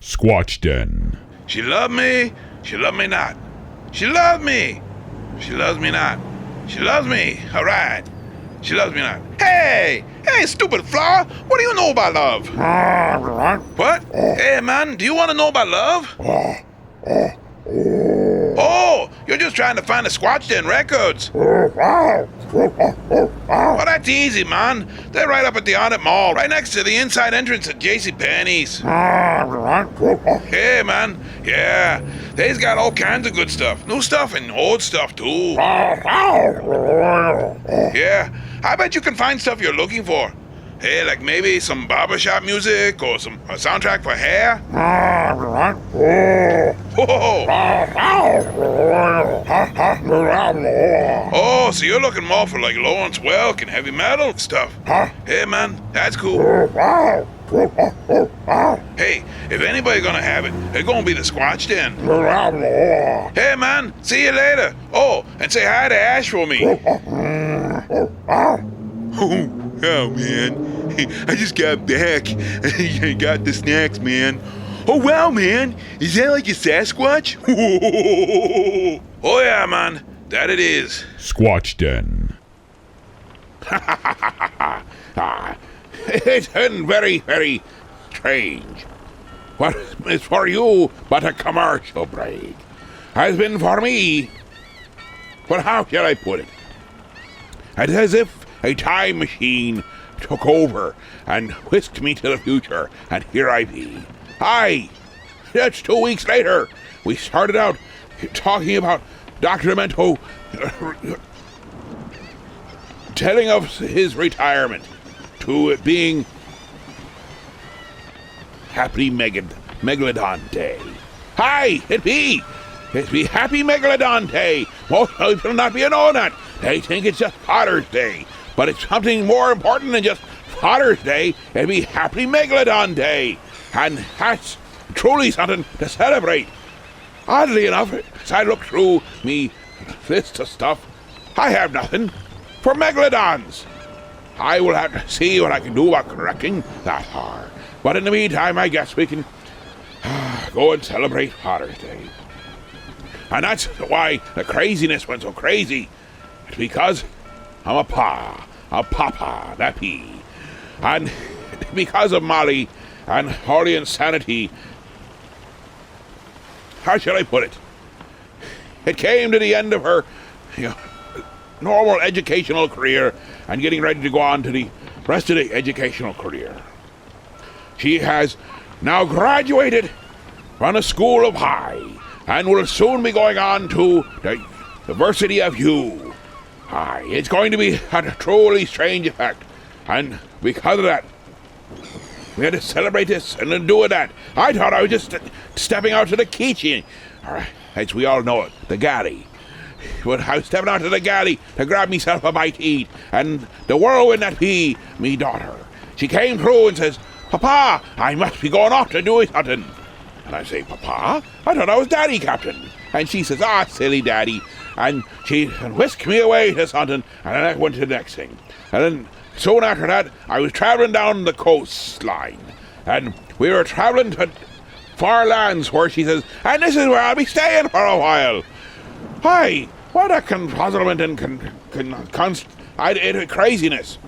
Squatch Den. She loved me, she loved me not. She loved me, she loves me not. She loves me, all right. She loves me not. Hey, stupid flower, what do you know about love? What? Hey, man, do you want to know about love? Oh, you're just trying to find the Squatch Den records. Well, that's easy, man. They're right up at the Audit Mall, right next to the inside entrance at JCPenney's. Hey, man. Yeah, they's got all kinds of good stuff. New stuff and old stuff, too. Yeah, I bet you can find stuff you're looking for. Hey, like maybe some barbershop music or a soundtrack for hair? Oh, so you're looking more for like Lawrence Welk and heavy metal stuff. Hey, man, that's cool. Hey, if anybody's gonna have it, it's gonna be the Squatch Den. Hey, man, see you later. Oh, and say hi to Ash for me. Oh, man, I just got back. I got the snacks, man. Oh, wow, man, is that like a Sasquatch? Oh, yeah, man, that it is. Squatch Den. It's been very, very strange. what is for you but a commercial break has been for me. But how shall I put it? It's as if a time machine took over and whisked me to the future, and here I be. Aye, that's 2 weeks later. We started out talking about Dr. Demento telling of his retirement to it being Happy Megalodon Day. Aye, it be Happy Megalodon Day. Most people not be knowing that. They think it's just Father's Day. But it's something more important than just Father's Day. It'd be Happy Megalodon Day. And that's truly something to celebrate. Oddly enough, as I look through me list of stuff, I have nothing for Megalodons. I will have to see what I can do about correcting that far. But in the meantime, I guess we can go and celebrate Father's Day. And that's why the craziness went so crazy. It's because I'm a papa, that be. And because of Molly and all the insanity, how should I put it? It came to the end of her normal educational career and getting ready to go on to the rest of the educational career. She has now graduated from the School of High and will soon be going on to the University of U. Aye, it's going to be a truly strange effect, and because of that, we had to celebrate this and then do that. I thought I was just stepping out to the kitchen, as we all know it, the galley. But I was stepping out to the galley to grab myself a bite to eat, and the whirlwind that be me daughter. She came through and says, "Papa, I must be going off to do something." And I say, "Papa? I thought I was Daddy, Captain." And she says, "Ah, silly Daddy." And she whisked me away to something, and then I went to the next thing. And then soon after that, I was traveling down the coastline, and we were traveling to far lands where she says, "And this is where I'll be staying for a while." Hi, what a puzzlement and craziness.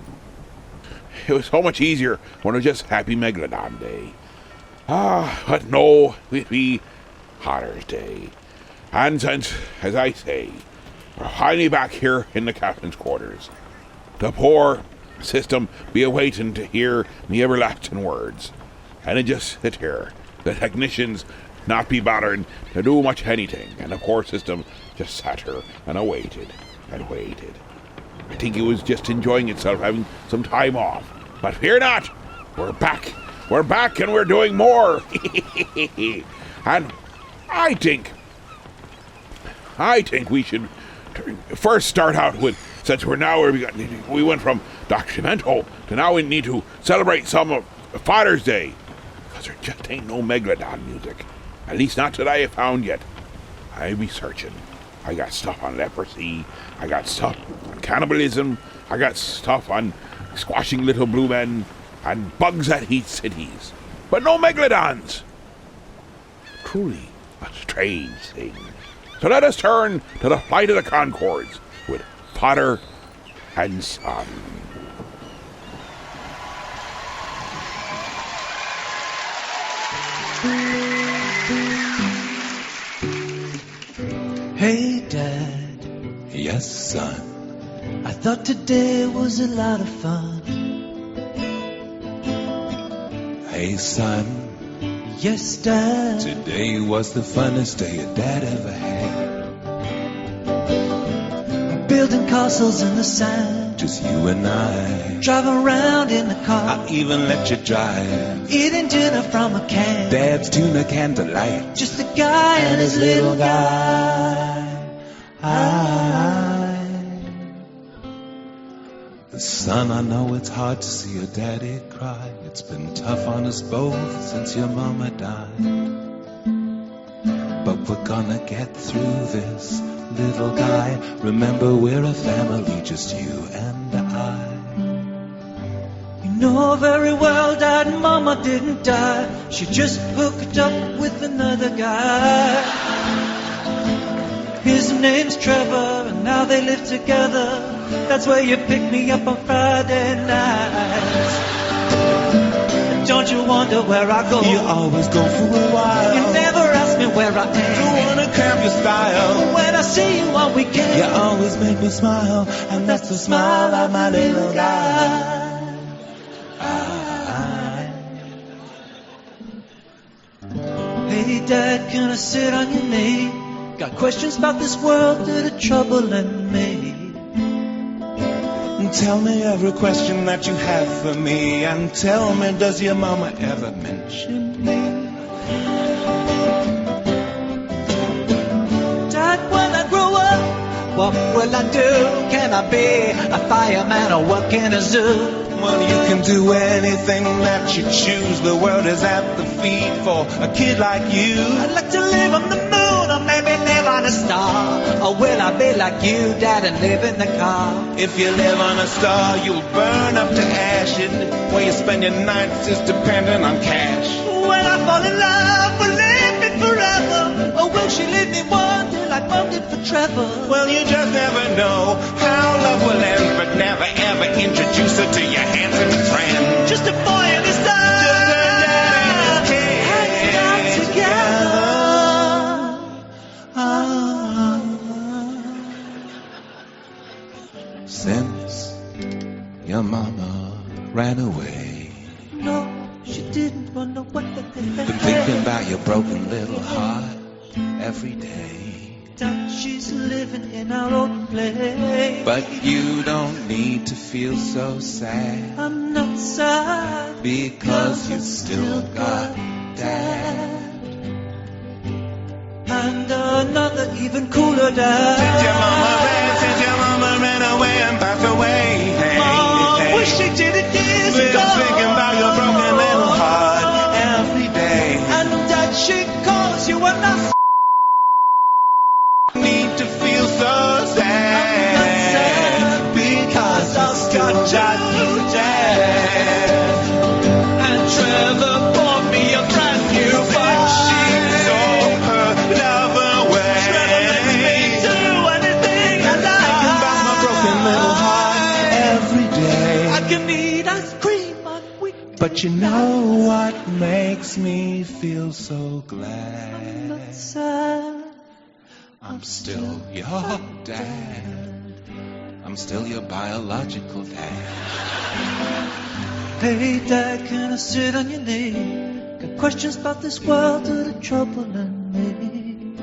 It was so much easier when it was just Happy Megalodon Day. But no, it be Father's Day. And since, as I say, we're finally back here in the captain's quarters, the poor system be awaiting to hear me everlasting words. And it just sit here, the technicians not be bothering to do much anything, and the poor system just sat here and awaited and waited. I think it was just enjoying itself, having some time off. But fear not, we're back and we're doing more. And I think we should first start out with, since we went from Dr. Demento to now we need to celebrate some of Father's Day, because there just ain't no Megalodon music, at least not that I have found yet. I be searching. I got stuff on leprosy, I got stuff on cannibalism, I got stuff on squashing little blue men and bugs that eat cities, but no Megalodons. Truly a strange thing. So let us turn to the flight of the Conchords with Father and Son. Hey, Dad. Yes, son. I thought today was a lot of fun. Hey, son. Yes, Dad. Today was the funnest day your dad ever had. Building castles in the sand. Just you and I. Driving around in the car. I even let you drive. Eating dinner from a can. Dad's tuna candlelight. Just a guy and his little guy. Son, I know it's hard to see your daddy cry. It's been tough on us both since your mama died. But we're gonna get through this, little guy. Remember, we're a family, just you and I. You know very well Dad and Mama didn't die. She just hooked up with another guy. His name's Trevor, and now they live together. That's where you pick me up on Friday nights. Don't you wonder where I go. You always go for a while. You never ask me where I am. Don't wanna cramp your style. When I see you on weekend, You always make me smile, and that's the smile of my little guy. Hey Dad, can I sit on your knee? Got questions about this world that are troubling me. Tell me every question that you have for me, and tell me, does your mama ever mention me? Dad, when I grow up, what will I do? Can I be a fireman or work in a zoo? Well, you can do anything that you choose. The world is at the feet for a kid like you. I'd like to live on the moon, or maybe live on a star. Or will I be like you, Dad, and live in the car? If you live on a star, you'll burn up to ash. And where you spend your nights is dependent on cash. When I fall in love, will live me forever? Or will she leave me one day like Mom did for Trevor? Well, you just never know how love will end, but never ever introduce her to your handsome friend. Just a boy and his dad, hanging out together. Since your mama ran away, No, she didn't run away. been thinking about your broken little heart every day. Dad, she's living in our old place. But you don't need to feel so sad, I'm not sad, because you still got Dad. and another even cooler Dad. Since your mama ran away and passed away. Mom, wish she did it years Been ago. thinking about your broken little heart every day. And Dad, she calls you and I Need to feel so sad, because I've got you, Dad. and Trevor bought me a brand new bike. She saw her love away. Trevor lets me do anything I like. Thinking about my broken little heart every day. I can eat ice cream on weekdays. But you know what makes me feel so glad? Sad. I'm still your dad. I'm still your biological dad. Hey Dad, can I sit on your knee? Got questions about this world that are troubling me.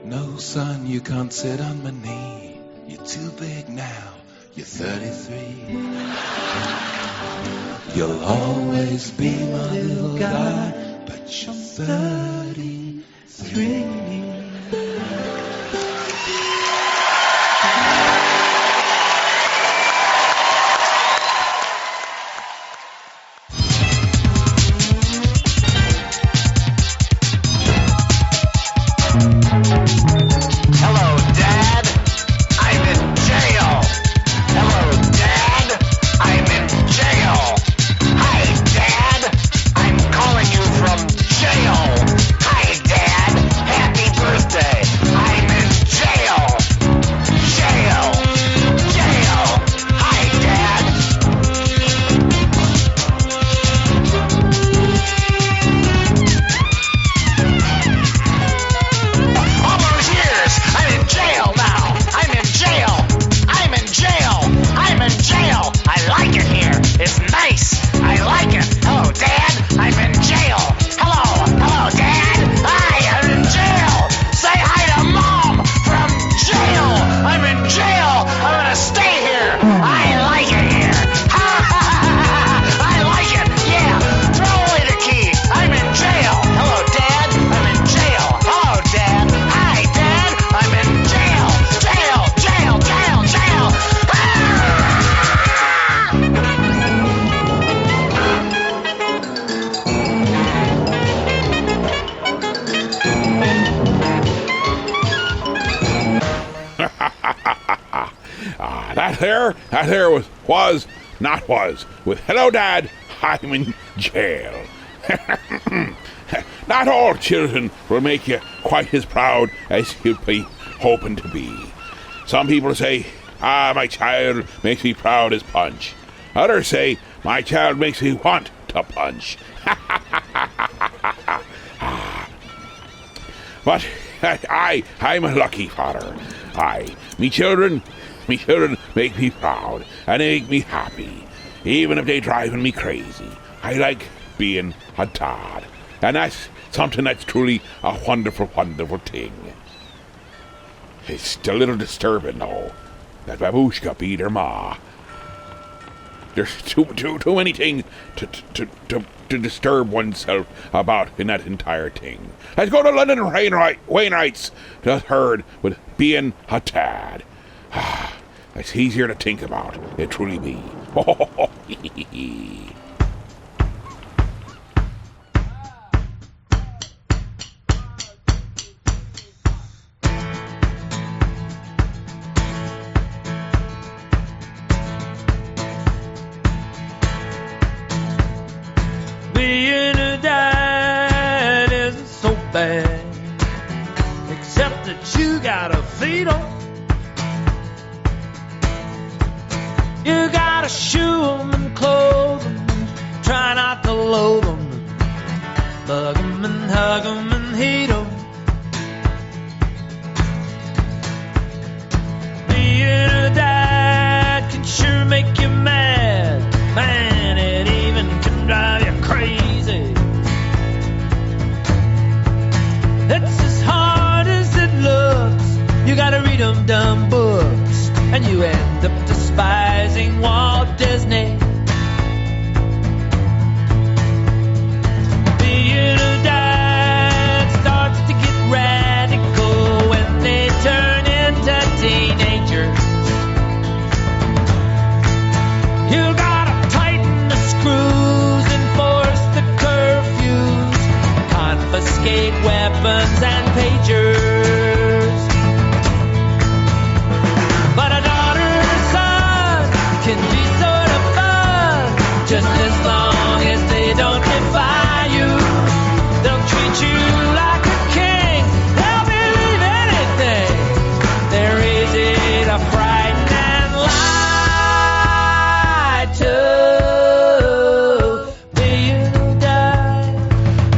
No, son, you can't sit on my knee. You're too big now. You're 33. You'll always be my little guy, but you're 33. Hello, Dad. I'm in jail. Hello, Dad. I'm in jail. Hi, Dad. I'm calling you from jail. Hi, Dad. Happy birthday. I'm in jail. Jail. Jail. Hi, Dad. All those years, I'm in jail now. I'm in jail. I'm in jail. I'm in jail. I like it here. It's nice. I like it. Hello, Dad. I'm in jail. Hello. Hello, Dad. I am in jail. Say hi to Mom from jail. I'm in jail. I'm gonna stay here. I like it here. Ha ha ha. I like it. Yeah. Throw away the key. I'm in jail. Hello, Dad. I'm in jail. Hello, Dad. Hi, Dad. I'm in jail. Jail. Jail. Jail. Jail. That there was, not was. With Hello Dad, I'm in jail. Not all children will make you quite as proud as you'd be hoping to be. Some people say, my child makes me proud as punch. Others say, My child makes me want to punch. But I'm a lucky father. Me children make me proud and they make me happy, even if they driving me crazy. I like being a dad, and that's something that's truly a wonderful, wonderful thing. It's a little disturbing, though, that Babushka beat her ma. There's too many things to disturb oneself about in that entire thing. Let's go to London and Wainwright's the third with being a dad. It's easier to think about. It truly be. Being a dad isn't so bad, except that you gotta feed 'em. You gotta shoe 'em and clothe 'em, try not to loathe 'em, bug 'em and hug 'em and heat 'em. Being a dad can sure make you mad, man, it even can drive you crazy. It's as hard as it looks. You gotta read 'em dumb books, and you end up despising Walt Disney. Being a dad starts to get radical when they turn into teenagers. You gotta tighten the screws, enforce the curfews, confiscate weapons and pagers. But a daughter or son can be sort of fun, just as long as they don't defy you. They'll treat you like a king, they'll believe anything. They're easy to frighten and lie to. Being a dad,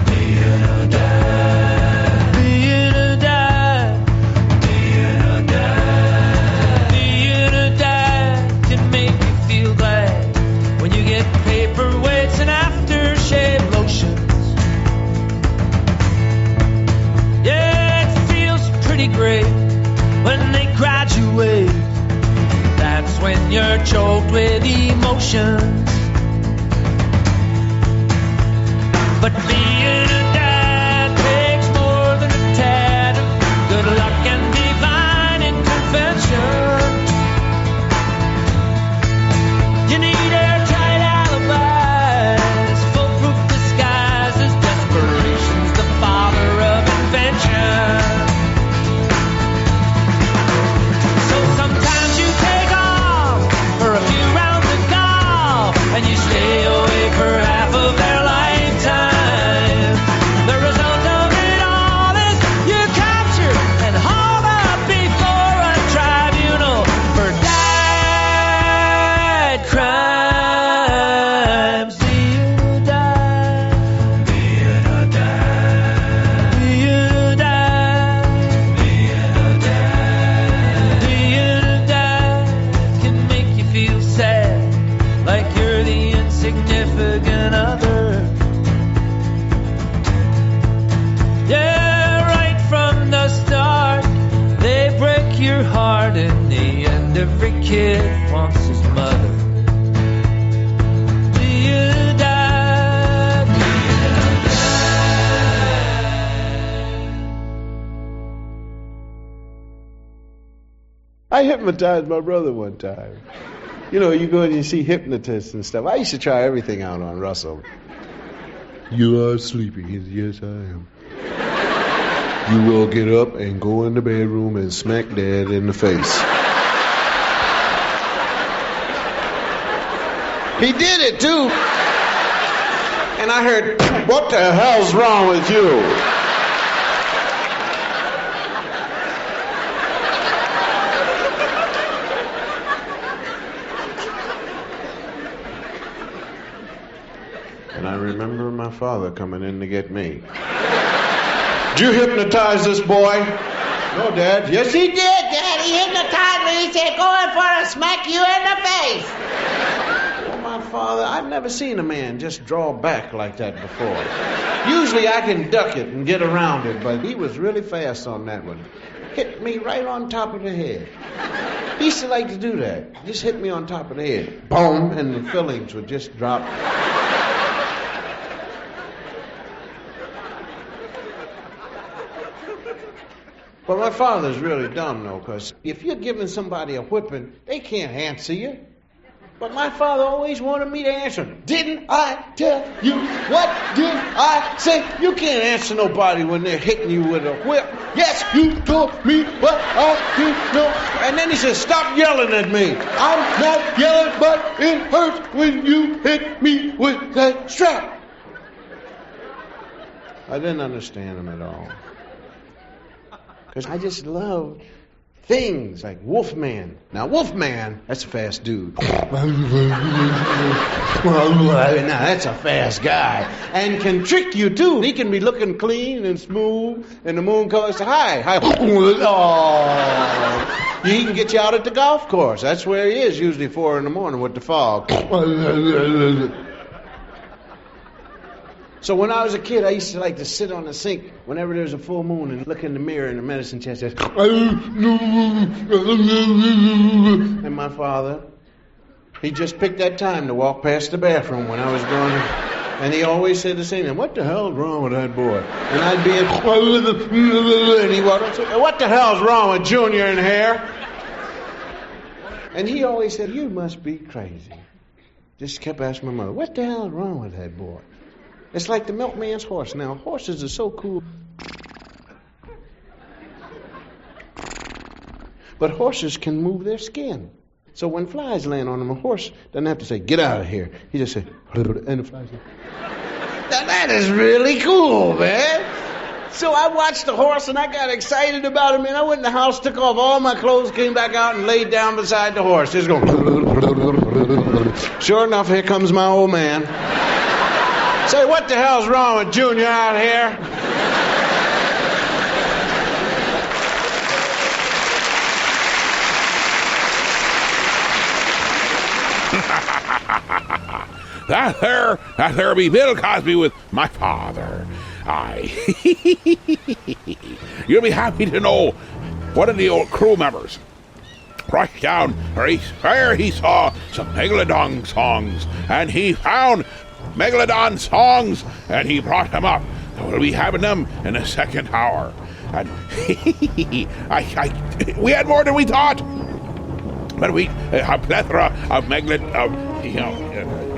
being a dad, being a dad, being a dad, being a dad can make you feel glad when you get paperweights and aftershave lotions. Yeah, it feels pretty great when they graduate. That's when you're choked with emotions. But being a dad takes more than a tad of good luck and divine intervention. You need airtight alibis, foolproof disguises, desperation's the father of invention. So sometimes you take off for a few rounds of golf, and you stay away for half of their lifetime. The result of it all is you capture and haul up before a tribunal for dad crimes. Being a dad, being a dad, being a dad, being a dad, being a dad can make you feel sad, like you're the insignificant other. Yeah, right from the start, they break your heart. In the end, every kid wants his mother. Being a dad, being a I hypnotized my brother one time. You know, you go and you see hypnotists and stuff. I used to try everything out on Russell. You are sleepy. He said, yes, I am. You will get up and go in the bedroom and smack Dad in the face. He did it, too. And I heard, what the hell's wrong with you? And I remember my father coming in to get me. Did you hypnotize this boy? No, Dad. Yes, he did, Dad. He hypnotized me. He said, go in for a smack you in the face. Well, my father, I've never seen a man just draw back like that before. Usually I can duck it and get around it, but he was really fast on that one. Hit me right on top of the head. He used to like to do that. Just hit me on top of the head. Boom, and the fillings would just drop. But my father's really dumb, though, because if you're giving somebody a whipping, they can't answer you. But my father always wanted me to answer. Didn't I tell you? What did I say? You can't answer nobody when they're hitting you with a whip. Yes, you told me what I didn't know. And then he says, stop yelling at me. I'm not yelling, but it hurts when you hit me with that strap. I didn't understand him at all. Because I just love things like Wolfman. Now, Wolfman, that's a fast dude. Now, that's a fast guy. And can trick you, too. He can be looking clean and smooth, and the moon calls to hi. Oh. He can get you out at the golf course. That's where he is, usually 4 in the morning with the fog. So when I was a kid, I used to like to sit on the sink whenever there was a full moon and look in the mirror in the medicine chest. And my father, he just picked that time to walk past the bathroom when I was growing up. And he always said the same thing, what the hell's wrong with that boy? And I'd be in, and he walked up, what the hell's wrong with Junior in hair? And he always said, you must be crazy. Just kept asking my mother, what the hell's wrong with that boy? It's like the milkman's horse. Now, horses are so cool. But horses can move their skin. So when flies land on them, a horse doesn't have to say, get out of here. He just says, and the flies. Now, that is really cool, man. So I watched the horse and I got excited about him, and I went in the house, took off all my clothes, came back out and laid down beside the horse. Just going. Sure enough, here comes my old man. Say, what the hell's wrong with Junior out here? That there be Bill Cosby with my father. Aye. You'll be happy to know one of the old crew members rushed down where he saw some Megalodon songs, and he found Megalodon songs, and he brought them up. So we'll be having them in the second hour. And we had more than we thought. But we a plethora of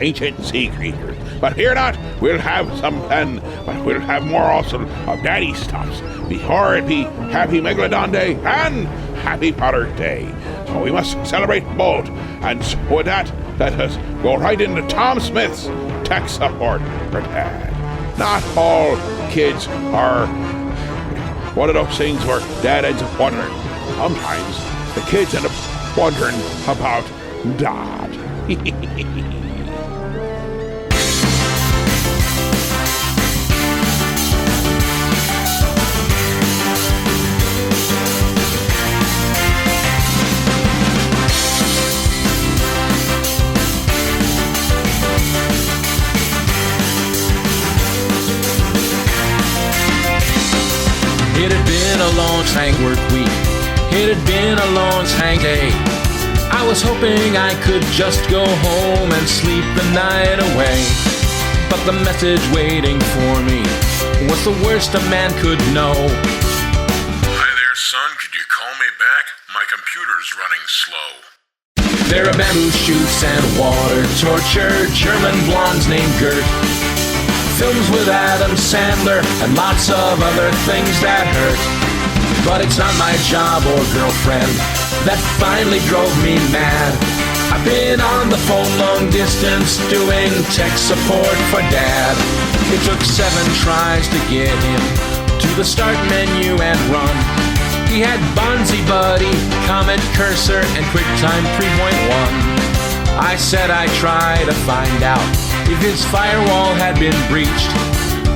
ancient sea creatures. But here not, we'll have some then, but we'll have more also of daddy stuffs before it be Happy Megalodon Day and Happy Father's Day. So we must celebrate both. And so with that, let us go right into Tom Smith's tech support for Dad. Not all kids are one of those things where Dad ends up wondering. Sometimes the kids end up wondering about Dad. It had been a long tank work week. It had been a long tank day. I was hoping I could just go home and sleep the night away. But the message waiting for me was the worst a man could know. Hi there, son. Could you call me back? My computer's running slow. There are bamboo shoots and water torture, German blondes named Gert. Films with Adam Sandler and lots of other things that hurt. But it's not my job or girlfriend that finally drove me mad. I've been on the phone long distance doing tech support for Dad. It took 7 tries to get him to the start menu and run. He had Bonzi Buddy, Comet Cursor, and QuickTime 3.1. I said I'd try to find out if his firewall had been breached.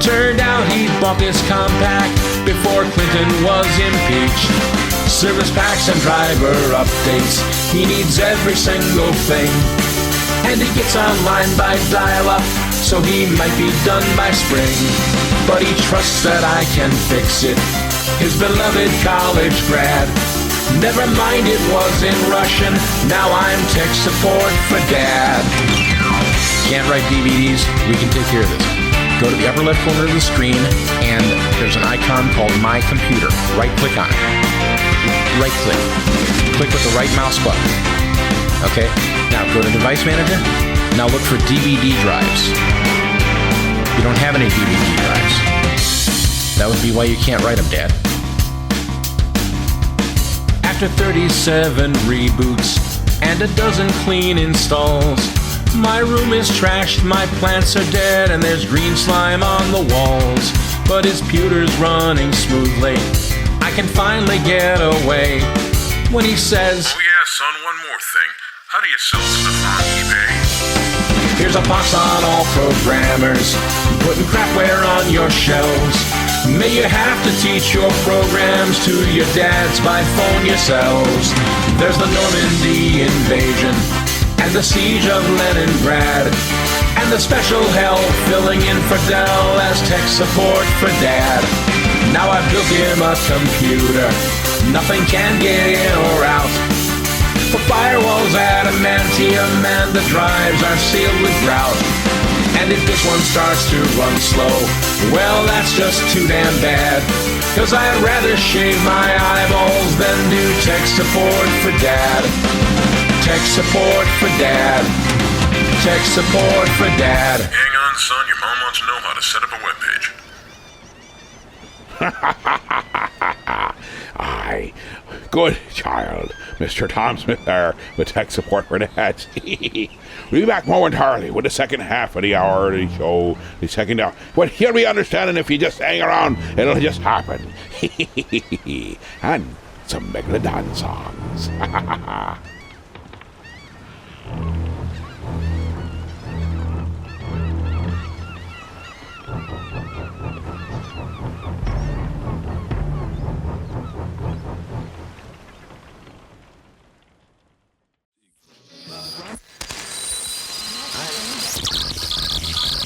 Turned out he bought this compact before Clinton was impeached. Service packs and driver updates, he needs every single thing. And he gets online by dial-up, so he might be done by spring. But he trusts that I can fix it, his beloved college grad. Never mind it was in Russian, now I'm tech support for Dad. Can't write DVDs? We can take care of this. Go to the upper left corner of the screen, and there's an icon called My Computer. Right-click on it. Right-click. Click with the right mouse button. Okay, now go to Device Manager. Now look for DVD drives. You don't have any DVD drives. That would be why you can't write them, Dad. After 37 reboots and a dozen clean installs, my room is trashed, my plants are dead, and there's green slime on the walls. But his pewter's running smoothly, I can finally get away. When he says, "Oh yeah, son, one more thing. How do you sell stuff on eBay?" Here's a pox on all programmers, putting crapware on your shelves. May you have to teach your programs to your dads by phone yourselves. There's the Normandy invasion, and the siege of Leningrad, and the special help filling in for Dell as tech support for Dad. Now I've built him a computer, nothing can get in or out. The firewall's adamantium and the drives are sealed with grout. And if this one starts to run slow, well, that's just too damn bad. 'Cause I'd rather shave my eyeballs than do tech support for Dad. Tech support for Dad. Tech support for Dad. Hang on, son. Your mom wants to know how to set up a webpage. Aye. Good child. Mr. Tom Smith there with tech support for Dad. We'll be back momentarily with the second half of the hour of the show. The second hour. But you'll be understanding if you just hang around. It'll just happen. And some Megalodon songs.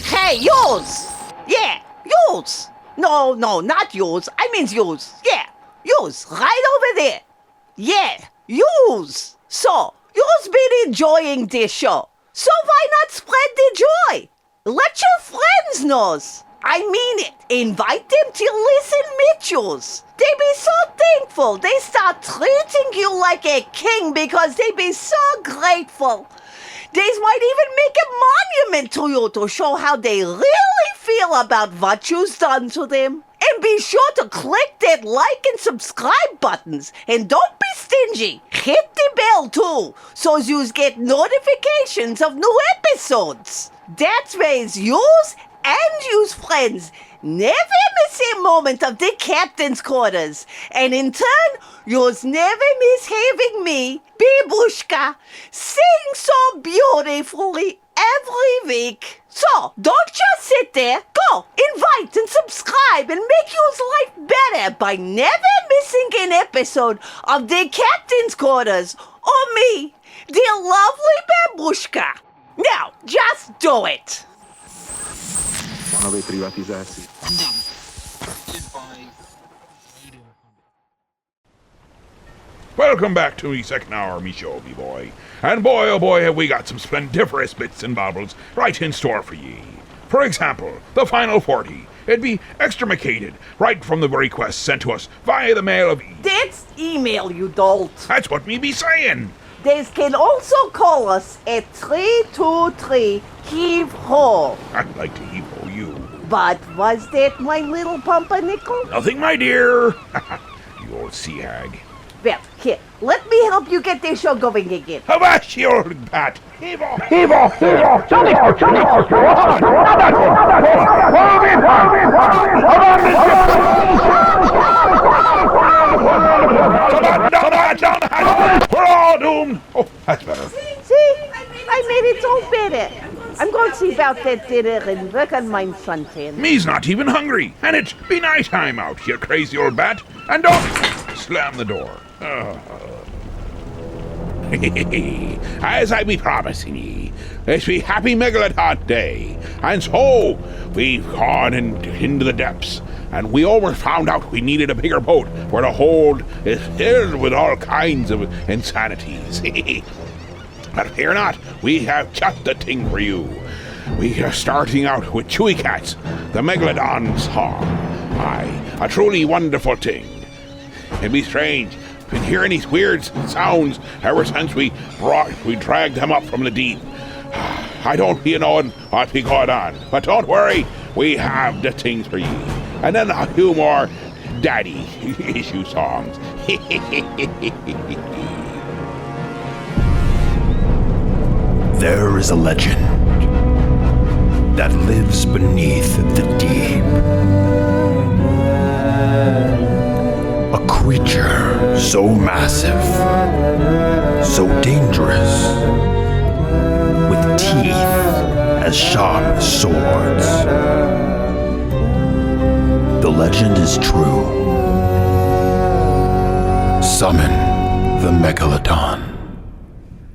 Hey, yours! Yeah, yours! No, not yours. I mean yours. Yeah, yours. Right over there. Yeah, yours. So, yours been enjoying this show. So why not spread the joy? Let your friends know. I mean it. Invite them to listen with yours. They be so thankful. They start treating you like a king because they be so grateful. They might even make a monument to you to show how they really feel about what you've done to them. And be sure to click that like and subscribe buttons. And don't be stingy. Hit the bell too, so you get notifications of new episodes. That ways yous and yous friends never miss a moment of the captain's quarters. And in turn, yous never miss having me, Babushka, sing so beautifully every week. So, don't just sit there. Go, invite and subscribe and make your life better by never missing an episode of the Captain's Quarters or me, the lovely Babushka. Now, just do it. Welcome back to the second hour of me show, me boy. And boy, oh boy, have we got some splendiferous bits and baubles right in store for ye. For example, the final 40. It'd be extremicated right from the request sent to us via the mail of That's email, you dolt. That's what me be saying. They can also call us at 323-HEAVE-HO. I'd like to heave-ho you. But was that my little pumpernickel? Nothing, my dear. You old sea hag. Well, here, let me help you get this show going again. How about you, old bat? Heave-ho! Heave-ho! Heave-ho! Johnny! We're all doomed. Oh, that's better. See? I made it so better. I'm going I'll see about that dinner and work on my suntan. Me's not even hungry, and it be night time out, you crazy old bat. And don't slam the door. As I be promising ye, it's be Happy Megalodon Day, and so we've gone into the depths, and we almost found out we needed a bigger boat where the hold is filled with all kinds of insanities. But fear not, we have just the thing for you. We are starting out with Chewy Cats, the Megalodon song. Aye, a truly wonderful thing. It'd be strange. Been hearing these weird sounds ever since we dragged them up from the deep. I don't be knowing what be going on, but don't worry, we have the things for you. And then a few more daddy issue songs. There is a legend that lives beneath the deep. A creature so massive, so dangerous, with teeth as sharp as swords. The legend is true. Summon the Megalodon.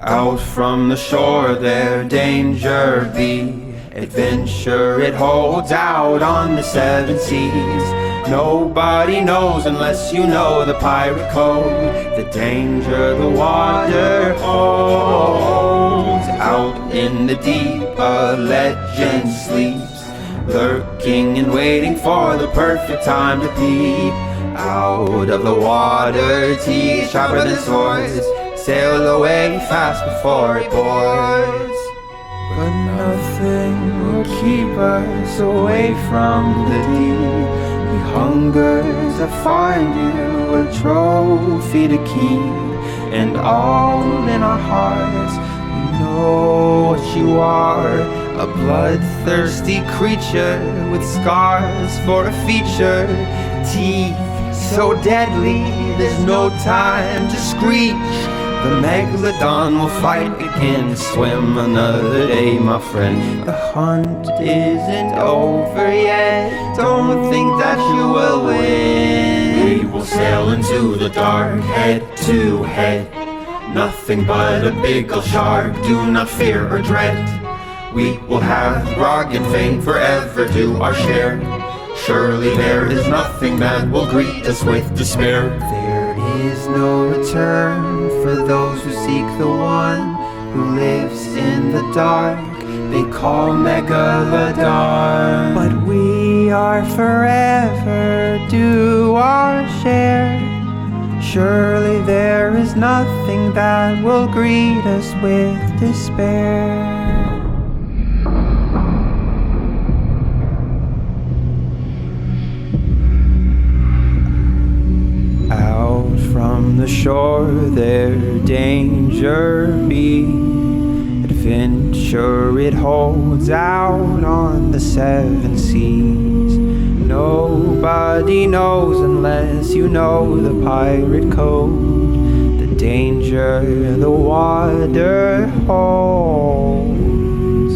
Out from the shore there danger be, adventure it holds out on the seven seas. Nobody knows unless you know the pirate code, the danger the water holds. Out in the deep a legend sleeps, lurking and waiting for the perfect time to peep. Out of the water, teeth sharper than swords, sail away fast before it boards. But nothing will keep us away from the deep. We hunger to find you a trophy to keep, and all in our hearts we know what you are. A bloodthirsty creature with scars for a feature, teeth so deadly there's no time to screech. The Megalodon will fight again, swim another day, my friend. The hunt isn't over yet, don't think that you will win. We will sail into the dark, head to head, nothing but a big old shark, do not fear or dread. We will have grog and fame, forever do our share. Surely there is nothing that will greet us with despair. There is no return for those who seek the one who lives in the dark they call Megalodon. But we are forever do our share. Surely there is nothing that will greet us with despair. Out from the shore there danger be, adventure it holds out on the seven seas. Nobody knows unless you know the pirate code, the danger the water holds.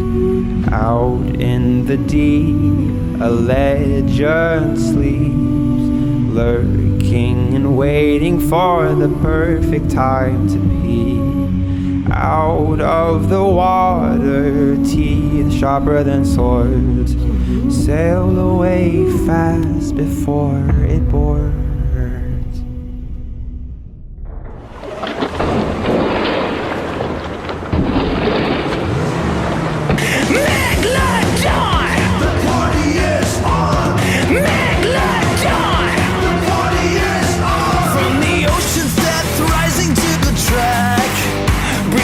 Out in the deep a legend sleeps, lurking and waiting for the perfect time to peep. Out of the water, teeth sharper than swords, sail away fast before it boards.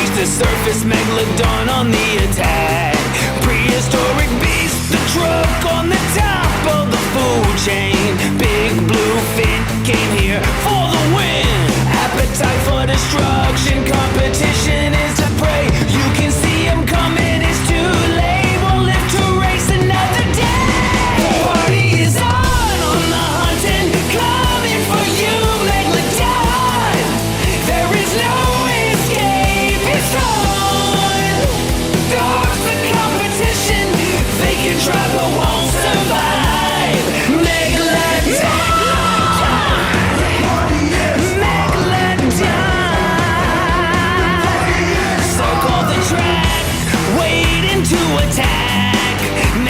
The surface Megalodon on the attack. Prehistoric beast, the truck on the top of the food chain. Big blue fin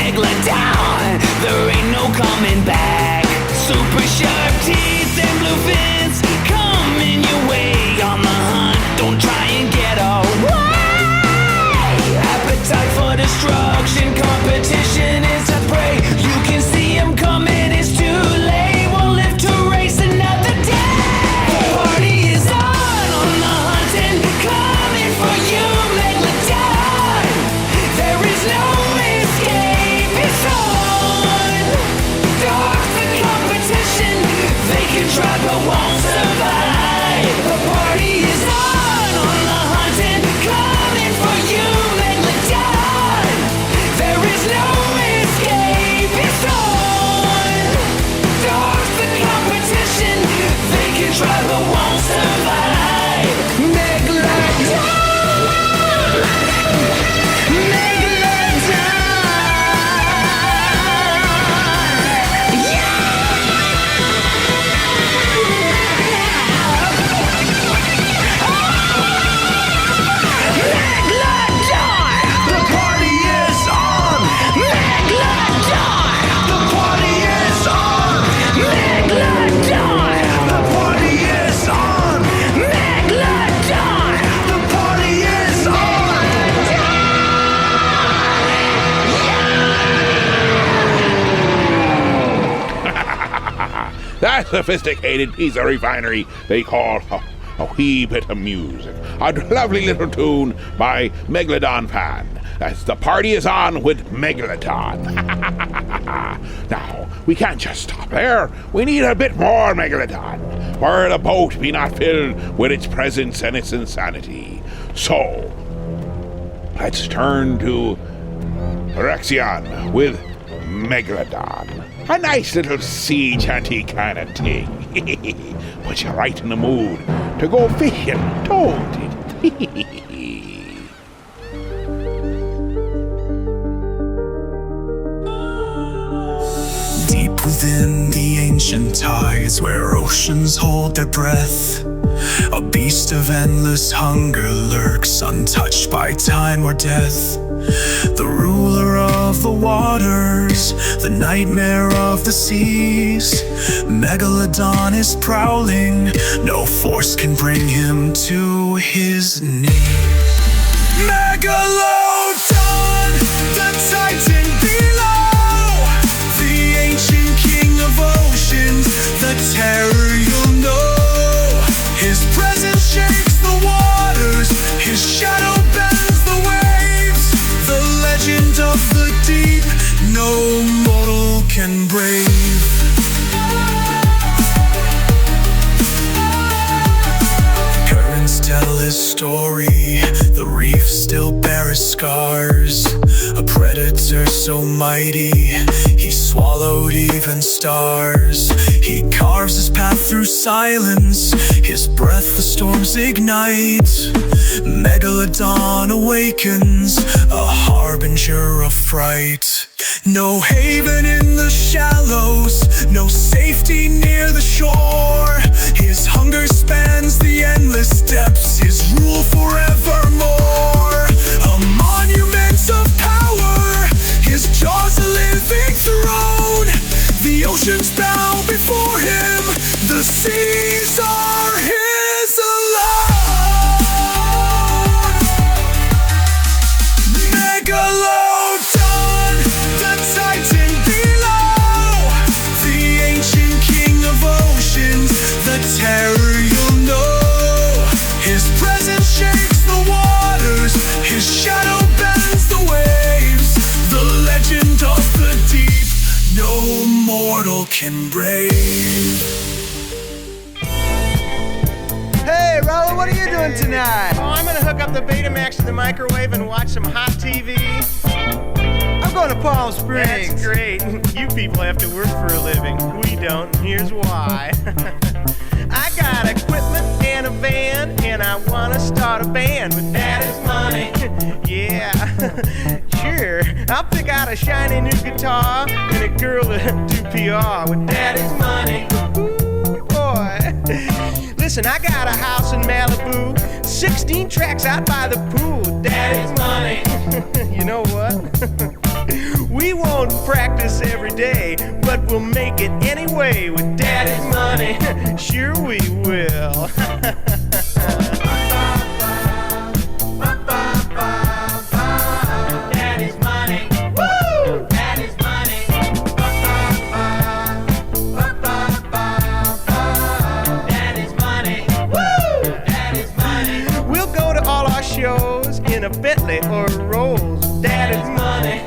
Megalodon. There ain't no coming back. Super sharp teeth and blue fins coming your way on the hunt. Don't try and get away. Appetite for destruction, competition is a prey. You can see him coming, it's too late. Won't live to race another day. The party is on the hunt and coming for you, Megalodon. There is no escape, it's on. Dogs the competition, they can try but won't survive. The party is on the hunt and coming for you, Megalodon. There is no escape, it's on. Dogs the competition, they can try but won't survive. Megalodon. That sophisticated piece of refinery they call a wee bit of music. A lovely little tune by Megalodon Pan. That's The Party Is On with Megalodon. Now, we can't just stop there. We need a bit more Megalodon, for the boat be not filled with its presence and its insanity. So, let's turn to Rexion with Megalodon. A nice little sea chanty kind of thing. Puts you right in the mood to go fishing, don't it? Deep within the ancient tides where oceans hold their breath, a beast of endless hunger lurks, untouched by time or death. The ruler of the waters, the nightmare of the seas, Megalodon is prowling, no force can bring him to his knees. Megalodon, the titan below, the ancient king of oceans, the terror you'll know. His presence shakes the waters, his shadow bends the waves. The legend of the deep, no mortal can brave. Currents tell his story, the reef still bears scars. A predator so mighty, he swallowed even stars. He carves his path through silence, his breath the storms ignite. Megalodon awakens, a harbinger of fright. No haven in the shallows, no safety near the shore. His hunger spans the endless depths, his rule forevermore. A monument of power, his jaws a living throne. The oceans bow before him, the seas are his alone. Megalodon, the titan below, the ancient king of oceans, the terror you'll know. His presence shakes the waters, his shadow bends the waves. The legend of the deep, no mortal can brave. Hey, Raul, what are you doing tonight? Oh, I'm gonna hook up the Betamax to the microwave and watch some hot TV. I'm going to Palm Springs. That's great. You people have to work for a living. We don't, and here's why. I got equipment and a van, and I wanna start a band with Daddy's money. Yeah, sure. I'll pick out a shiny new guitar and a girl to do PR with Daddy's money. Ooh, boy. Listen, I got a house in Malibu, 16 tracks out by the pool. Daddy's money. You know what? We won't don't practice every day, but we'll make it anyway with Daddy's money. Sure we will. Daddy's money. Woo! Daddy's money. Daddy's money. Woo! Daddy's money. We'll go to all our shows in a Bentley or a Rolls. Daddy's money.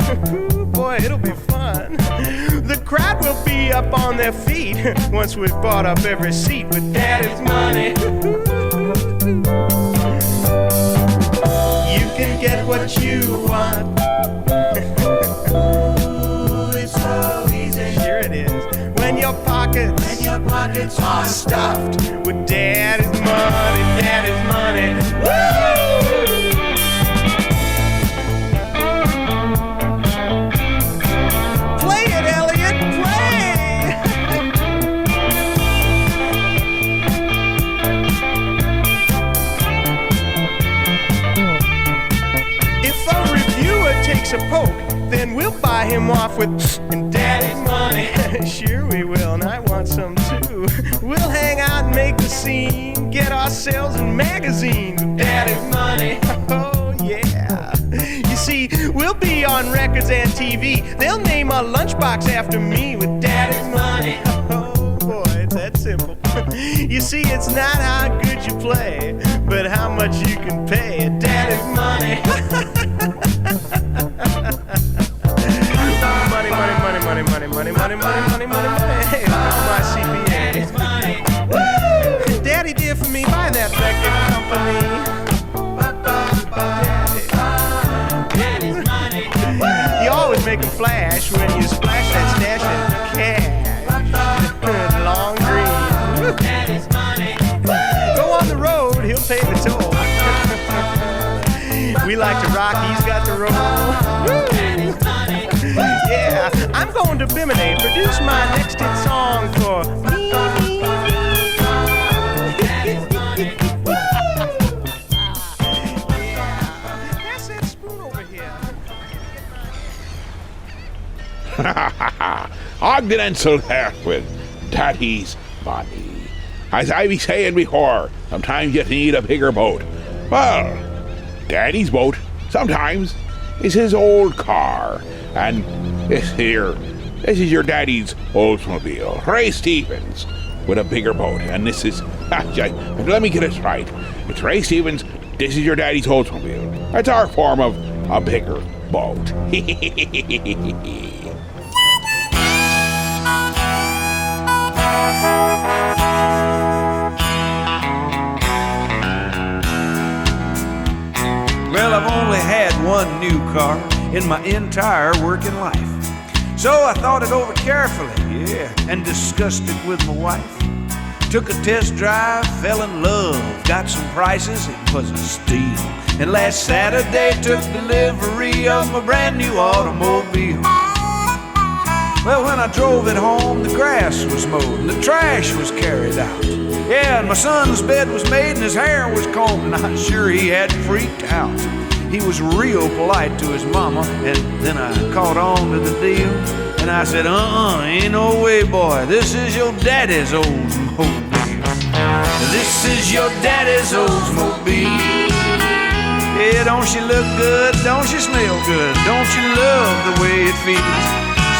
Boy, it'll be fun. The crowd will be up on their feet once we've bought up every seat with Daddy's money. You can get what you want. It's so easy. Sure it is. When your pockets are stuffed with Daddy's money, Daddy's money. Woo! A poke, then we'll buy him off with Daddy's money. Sure we will, and I want some too. We'll hang out and make the scene, get ourselves in magazines with Daddy's money. Oh yeah. You see, we'll be on records and TV. They'll name a lunchbox after me with Daddy's money. Oh boy, it's that simple. You see, it's not how good you play, but how much you can pay. Daddy's money. Money. Hey, my CPA. Woo! Daddy did for me by that record company. Daddy's money. You always make a flash when you splash that stash in cash. Long green. Daddy's money. Go on the road, he'll pay the toll. We like to rock, he's got the roll. Daddy's money. Yeah, I'm going to Bimini, produce my next hit song for me. Pass that spoon over here. Ogden and Silver with Daddy's money. As I be saying before, sometimes you need a bigger boat. Well, Daddy's boat, sometimes, is his old car. And this is your daddy's Oldsmobile, Ray Stevens, with a bigger boat. And this is, let me get this right. It's Ray Stevens, this is your daddy's Oldsmobile. That's our form of a bigger boat. Well, I've only had one new car in my entire working life. So I thought it over carefully, and discussed it with my wife. Took a test drive, fell in love, got some prices, it was a steal. And last Saturday took delivery of my brand new automobile. Well, when I drove it home, the grass was mowed and the trash was carried out. Yeah, and my son's bed was made and his hair was combed, and I'm sure he had freaked out. He was real polite to his mama, and then I caught on to the deal. And I said, ain't no way, boy, this is your daddy's Oldsmobile. This is your daddy's Oldsmobile. Yeah, don't she look good? Don't she smell good? Don't you love the way it feels?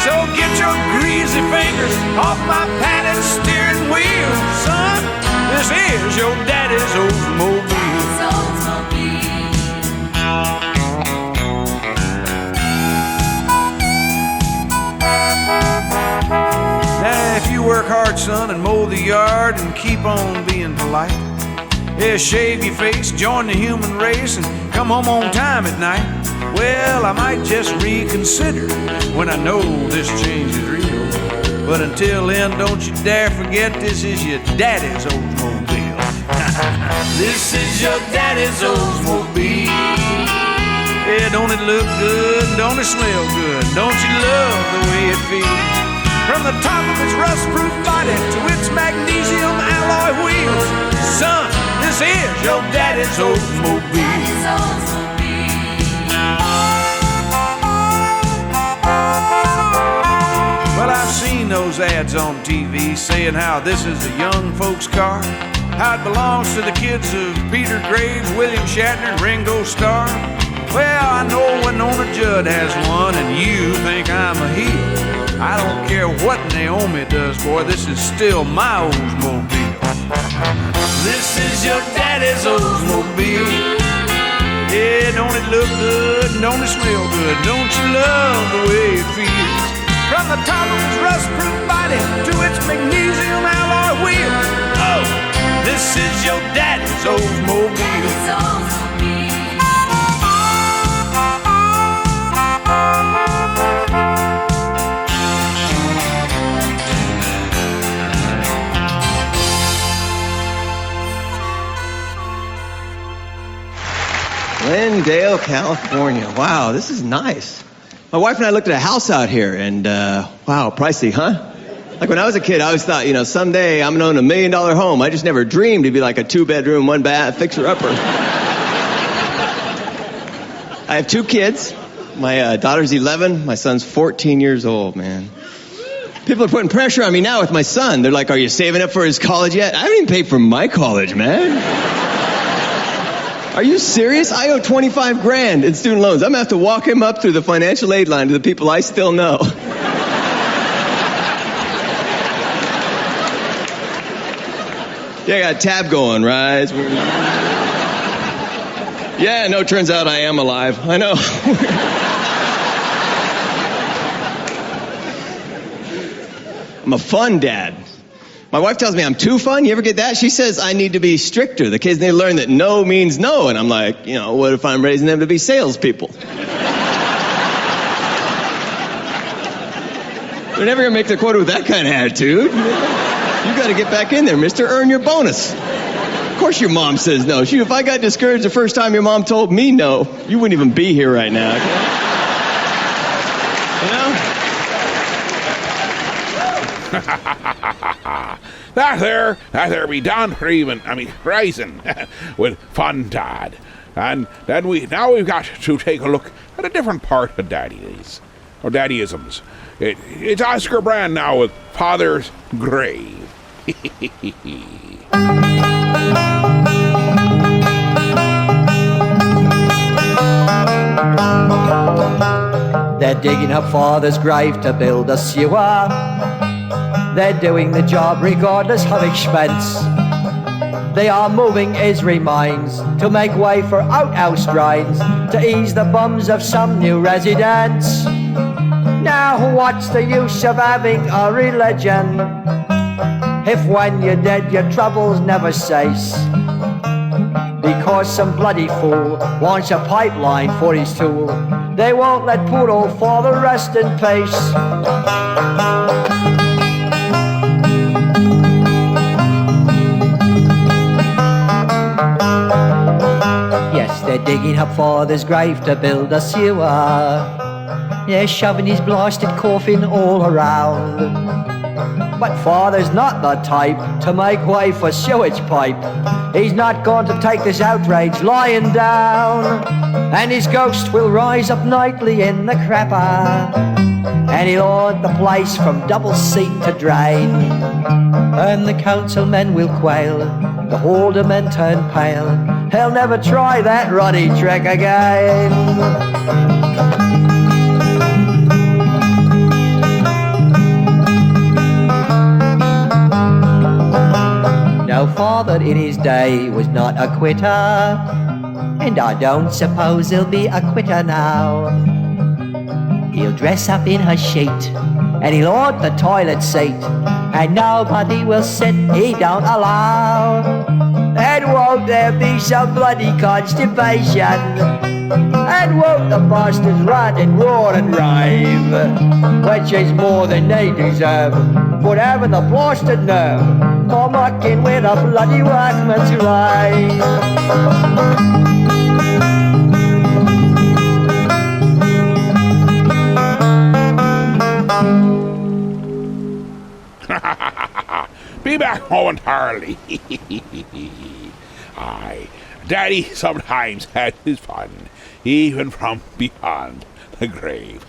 So get your greasy fingers off my padded steering wheel, son. This is your daddy's Oldsmobile. Now, if you work hard, son, and mow the yard and keep on being polite, yeah, shave your face, join the human race, and come home on time at night, well, I might just reconsider when I know this change is real. But until then, don't you dare forget this is your daddy's Oldsmobile. This is your daddy's Oldsmobile. Yeah, don't it look good? Don't it smell good? Don't you love the way it feels? From the top of its rust-proof body to its magnesium alloy wheels. Son, this is your daddy's Oldsmobile. seen those ads on TV saying how this is a young folks' car, how it belongs to the kids of Peter Graves, William Shatner, and Ringo Starr. Well, I know Winona Judd has one, and you think I'm a heel. I don't care what Naomi does, boy, this is still my Oldsmobile. This is your daddy's Oldsmobile. Yeah, don't it look good? Don't it smell good? Don't you love the way it feels? From the top of its rust-proof body to its magnesium alloy wheels. Oh, this is your daddy's Oldsmobile. Glendale, California. Wow, this is nice. My wife and I looked at a house out here, and wow, pricey, huh? Like when I was a kid, I always thought, someday I'm gonna own $1 million home. I just never dreamed it'd be like a 2-bedroom, 1-bath, fixer-upper. I have 2 kids. My daughter's 11. My son's 14 years old, man. People are putting pressure on me now with my son. They're like, are you saving up for his college yet? I haven't even paid for my college, man. Are you serious? I owe $25,000 in student loans. I'm gonna have to walk him up through the financial aid line to the people I still know. Yeah, I got a tab going, right? Yeah, no, turns out I am alive. I know. I'm a fun dad. My wife tells me I'm too fun. You ever get that? She says I need to be stricter. The kids need to learn that no means no. And I'm like, what if I'm raising them to be salespeople? They're never going to make their quota with that kind of attitude. You got to get back in there, mister. Earn your bonus. Of course your mom says no. Shoot, if I got discouraged the first time your mom told me no, you wouldn't even be here right now. That there be done for rising with fun, Dad. And then we've got to take a look at a different part of daddyisms. It's Oscar Brand now with Father's Grave. They're digging up Father's grave to build a sewer. They're doing the job regardless of expense. They are moving his remains to make way for outhouse drains to ease the bums of some new residents. Now what's the use of having a religion if when you're dead your troubles never cease? Because some bloody fool wants a pipeline for his tool, they won't let poor old Father rest in peace. Yes, they're digging up Father's grave to build a sewer. They're shoving his blasted coffin all around. But Father's not the type to make way for sewage pipe. He's not going to take this outrage lying down. And his ghost will rise up nightly in the crapper, and he'll haunt the place from double seat to drain. And the councilmen will quail, the aldermen turn pale. He'll never try that ruddy trick again. Now Father in his day was not a quitter, and I don't suppose he'll be a quitter now. He'll dress up in her sheet, and he'll haunt the toilet seat, and nobody will sit, he don't allow. And won't there be some bloody constipation? And won't the bastards run and roar and rave, which is more than they deserve, for having the blasted nerve for mucking with a bloody workman's grave. Be back momentarily. Aye, Daddy sometimes had his fun, even from beyond the grave.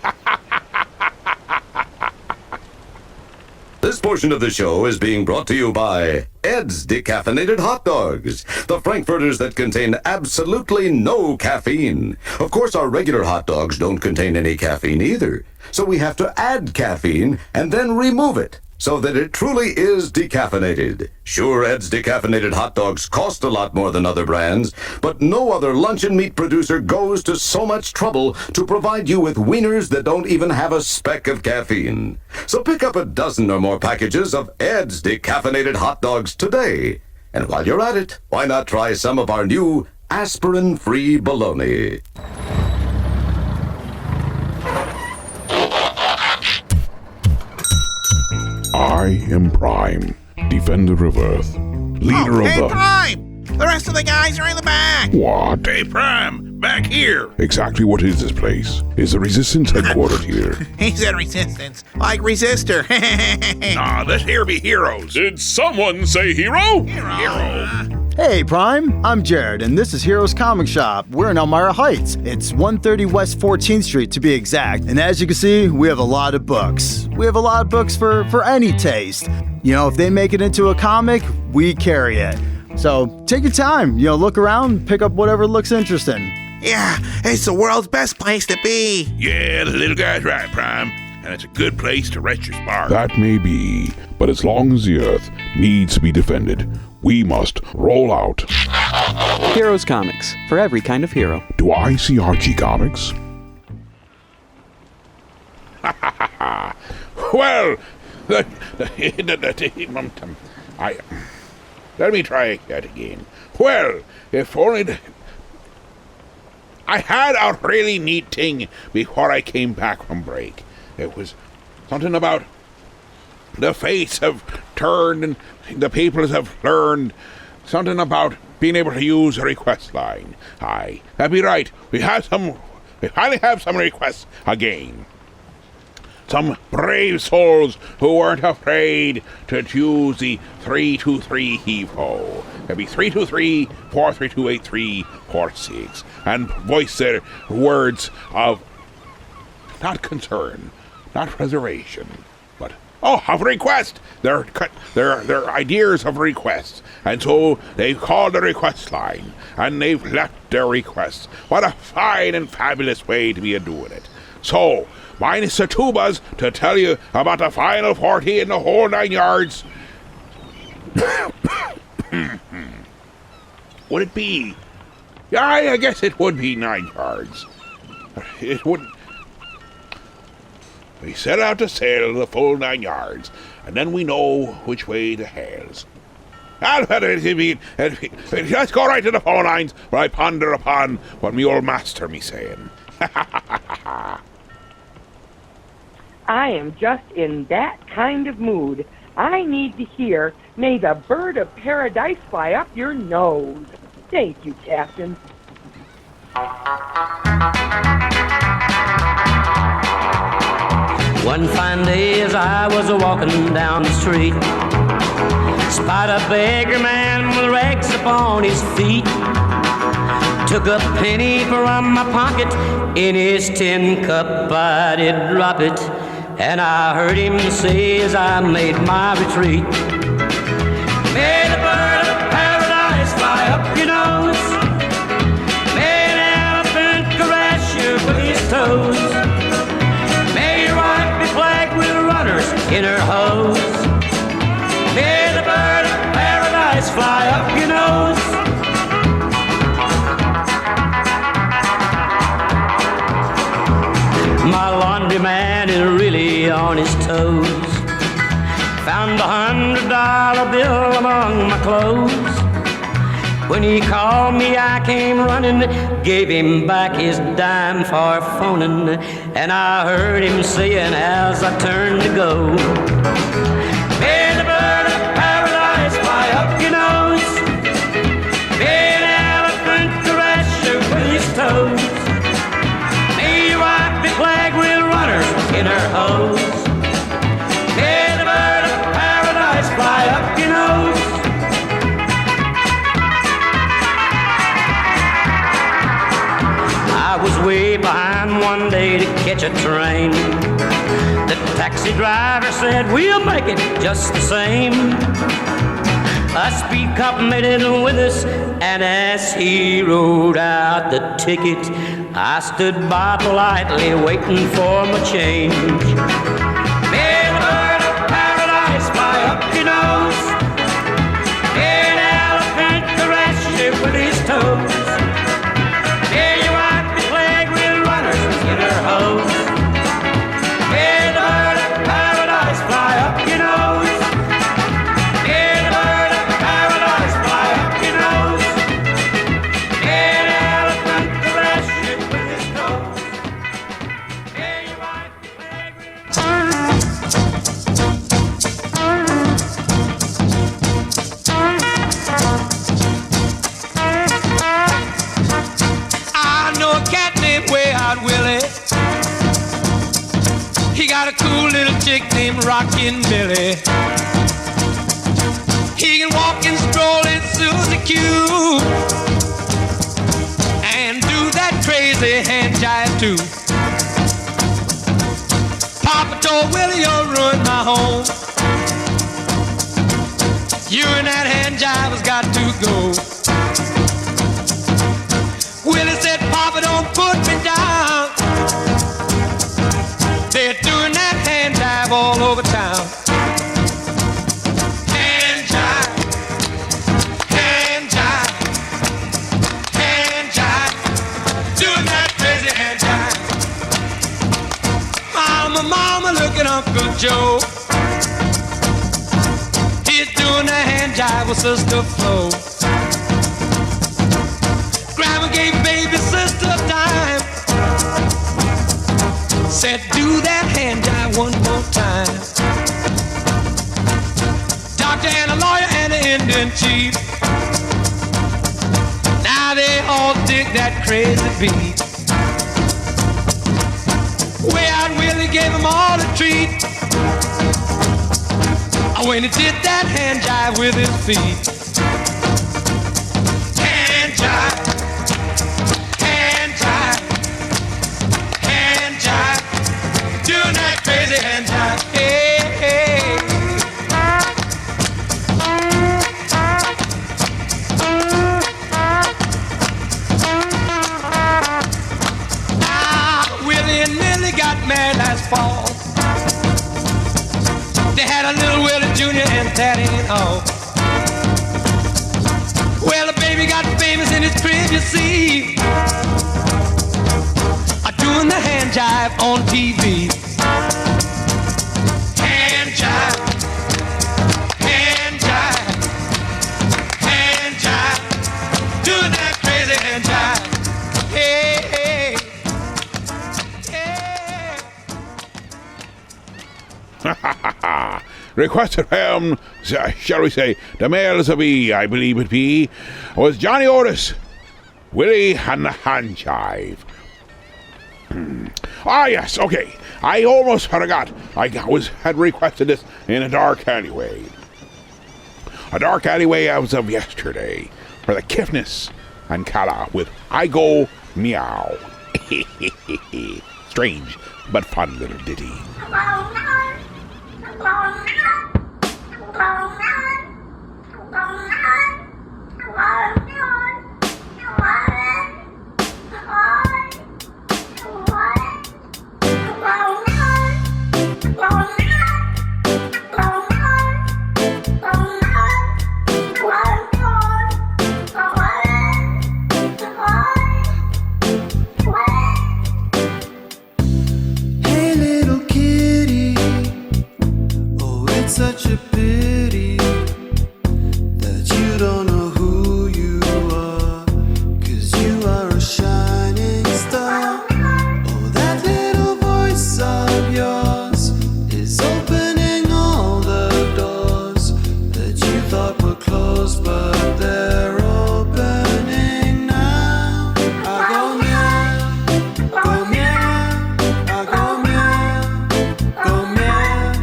This portion of the show is being brought to you by Ed's Decaffeinated Hot Dogs, the Frankfurters that contain absolutely no caffeine. Of course, our regular hot dogs don't contain any caffeine either, so we have to add caffeine and then remove it, so that it truly is decaffeinated. Sure, Ed's Decaffeinated Hot Dogs cost a lot more than other brands, but no other luncheon meat producer goes to so much trouble to provide you with wieners that don't even have a speck of caffeine. So pick up a dozen or more packages of Ed's Decaffeinated Hot Dogs today. And while you're at it, why not try some of our new aspirin-free bologna? I am Prime, Defender of Earth, leader of the... Prime! The rest of the guys are in the back! What? Hey, Prime! Back here! Exactly what is this place? Is the Resistance headquartered here? He said resistance, like resistor. Nah, this here be heroes. Did someone say hero? Hero. Hey, Prime. I'm Jared, and this is Heroes Comic Shop. We're in Elmira Heights. It's 130 West 14th Street, to be exact. And as you can see, we have a lot of books. We have a lot of books for any taste. You know, if they make it into a comic, we carry it. So take your time. You know, look around, pick up whatever looks interesting. Yeah, it's the world's best place to be. Yeah, the little guy's right, Prime. And it's a good place to rest your spark. That may be, but as long as the Earth needs to be defended, we must roll out. Heroes Comics, for every kind of hero. Do I see Archie Comics? Well, let me try that again. Well, if only... I had a really neat thing before I came back from break. It was something about the fates have turned and the peoples have learned. Something about being able to use a request line. Aye, that'd be right. We finally have some requests again. Some brave souls who weren't afraid to use the 323 heave-ho. That'd be 323-432-8346. And voice their words of not concern, not reservation, but of request. Their ideas of request. And so they've called the request line, and they've left their requests. What a fine and fabulous way to be a-doing it. So, minus the tubas to tell you about the final 40 in the whole 9 yards. Would it be? Yeah, I guess it would be 9 yards. It wouldn't. We set out to sail the full 9 yards, and then we know which way to hails. Let's go right to the phone lines where I ponder upon what me old master me saying. I am just in that kind of mood. I need to hear, "May the bird of paradise fly up your nose." Thank you, Captain. One fine day as I was walking down the street, spied a beggar man with rags upon his feet. Took a penny from my pocket, in his tin cup I did drop it, and I heard him say as I made my retreat, "May the bird of paradise fly up your nose. May an elephant caress you with his toes. May your wife be flagged with runners in her hose. May the bird of paradise fly up your nose." My laundryman is really on his toes. Found $100 bill among my clothes. When he called me, I came running, gave him back his dime for phoning, and I heard him saying as I turned to go, "May the bird of paradise fly up your nose. May an elephant caress you with his toes. May your wife be flagged with runners in her hose. May the bird of paradise fly up your nose." I was way behind one day to catch a train. The Taxi driver said, we'll make it just the same. A speed cop made it with us, and as he wrote out the ticket, I stood by politely waiting for my change. May the bird of paradise fly up your nose. May an elephant caress you with his toes. May your wife be plagued with runners and skinner hoes. May the bird of paradise fly up your nose. May the bird of paradise fly up your nose. May an elephant caress you with his toes. May your wife be plagued with I know a cat named Way Out Willie. He got a cool little chick named Rockin' Billy. He can walk and stroll in Susie Q and do that crazy hand jive too. Papa told Willie, you'll ruin my home. You and that hand jive has got to go. Willie said, Papa, don't put me down. They're doing that hand jive all over town. Hand jive, hand jive, hand jive, doing that crazy hand jive. Mama, look at Uncle Joe. He's doing that hand jive with Sister Flo. Grandma gave baby sister time. Said, do that hand jive one more time. Doctor and a lawyer and an Indian chief. Now they all dig that crazy beat. Way Out Willie gave them all a treat. When he did that hand jive with his feet. Hand jive, hand jive, hand jive, doing that crazy hand jive. Hey, hey. Willie and Millie got married last fall. They had a little Willie Jr. and Daddy and all. Well, the baby got famous in his crib, you see. Doing the hand jive on TV. Hand jive, hand jive, hand jive, doing that crazy hand jive. Hey, hey, hey. Requested from, shall we say, the males of E, I believe it be, was Johnny Otis, Willie and the Hand Jive. Ah, yes, okay. I almost forgot. I had requested this in a dark alleyway. A dark alleyway as of yesterday for the Kiffness and Kala with I Go Meow. Strange but fun little ditty. Hey little kitty, oh it's such a pity that you don't know who you are, 'cause you are a shining star. Oh, that little voice of yours is opening all the doors that you thought were closed, but they're opening now. I go meow, go meow, I go meow, go meow.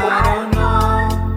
I don't know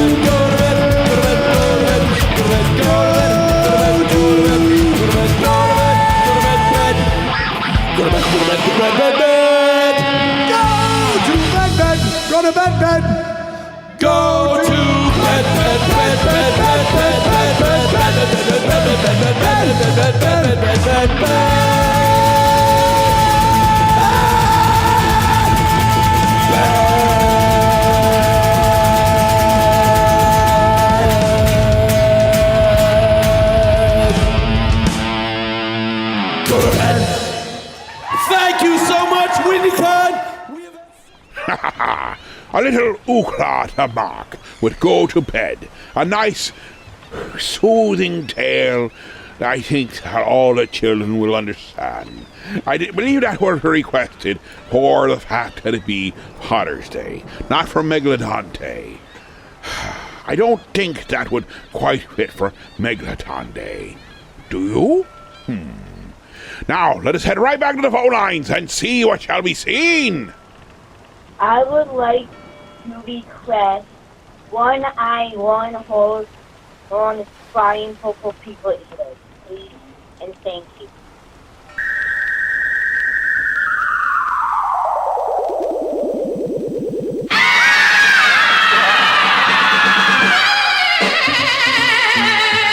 Thank you so much, WindyCon! A little ukla to mark would go to bed. A nice, soothing tale I think that all the children will understand. I believe that was requested for the fact that it be Father's Day, not for Megalodon Day. I don't think that would quite fit for Megalodon Day. Do you? Now, let us head right back to the phone lines and see what shall be seen. I would like to request one eye, one horse, one flying purple people eater, please, and thank you.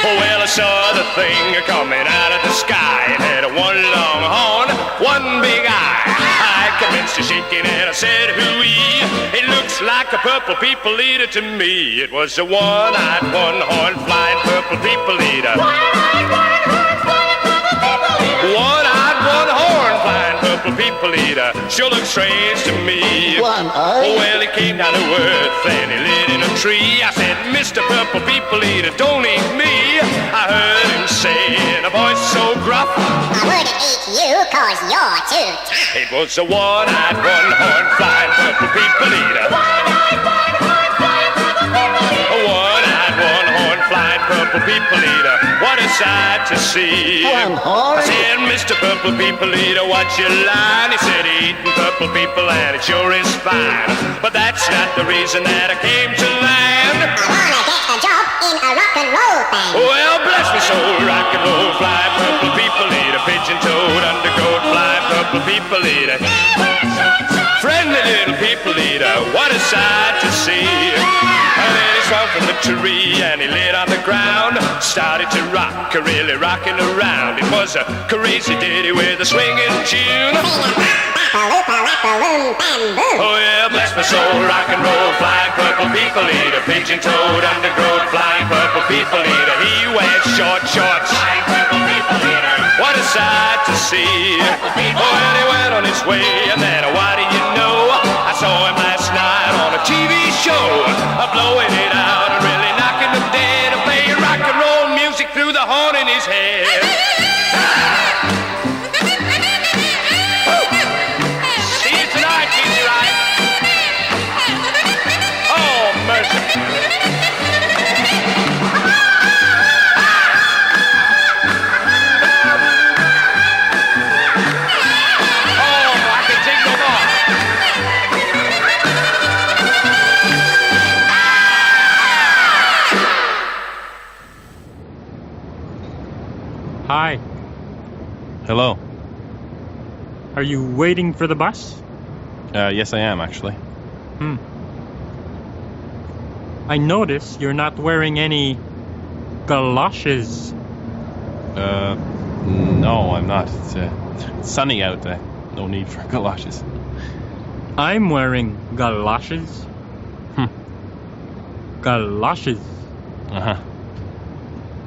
Well, I saw the thing coming out of the sky. It had one long horn, one big eye. I commenced to shaking and I said, hooey. It looks like a purple people eater to me. It was a one-eyed, one-horn, flying purple people eater. One-eyed, one-horn, flying purple people eater. One-eyed, one-horn, flying purple people eater. Sure looks strange to me. One-eyed? Well, he came down to earth and he lit in a tree. I said, Mr. Purple People Eater, don't eat me. I heard him say in a voice so gruff, I wouldn't eat you cause you're too tough. It was a one-eyed, one-horn, flying purple people eater. One-eyed, one-horn, flying purple people eater. A one-eyed, one-horn, flying purple people eater. What a sight to see. One-horn? I said, Mr. Purple People Eater, what's your line? He said, eating purple people and it sure is fine. But that's not the reason that I came to land. I wanna get a job in a rock and roll band. Well, bless me soul, rock and roll, fly, purple people eater, pigeon-toed, undercoat, fly, purple people eater. Friendly little people eater, what a sight to see. And then he swung from the tree and he lit on the ground. Started to rock, really rocking around. It was a crazy ditty with a swinging tune. Oh yeah, bless my soul, rock and roll, flying purple people eater. Pigeon-toed, undergrowth, flying purple people eater. He wears short shorts. Flying purple people eater. What a sight to see. Oh, and he went on his way, and then what do you know? I saw him last night on a TV show, blowing it out and really knocking them dead, playing rock and roll music through the horn in his head. See you tonight, Peachy Right. Oh, mercy. Hi. Hello. Are you waiting for the bus? Yes, I am, actually. I notice you're not wearing any galoshes. No, I'm not. It's sunny out. No need for galoshes. I'm wearing galoshes. Galoshes. Uh-huh.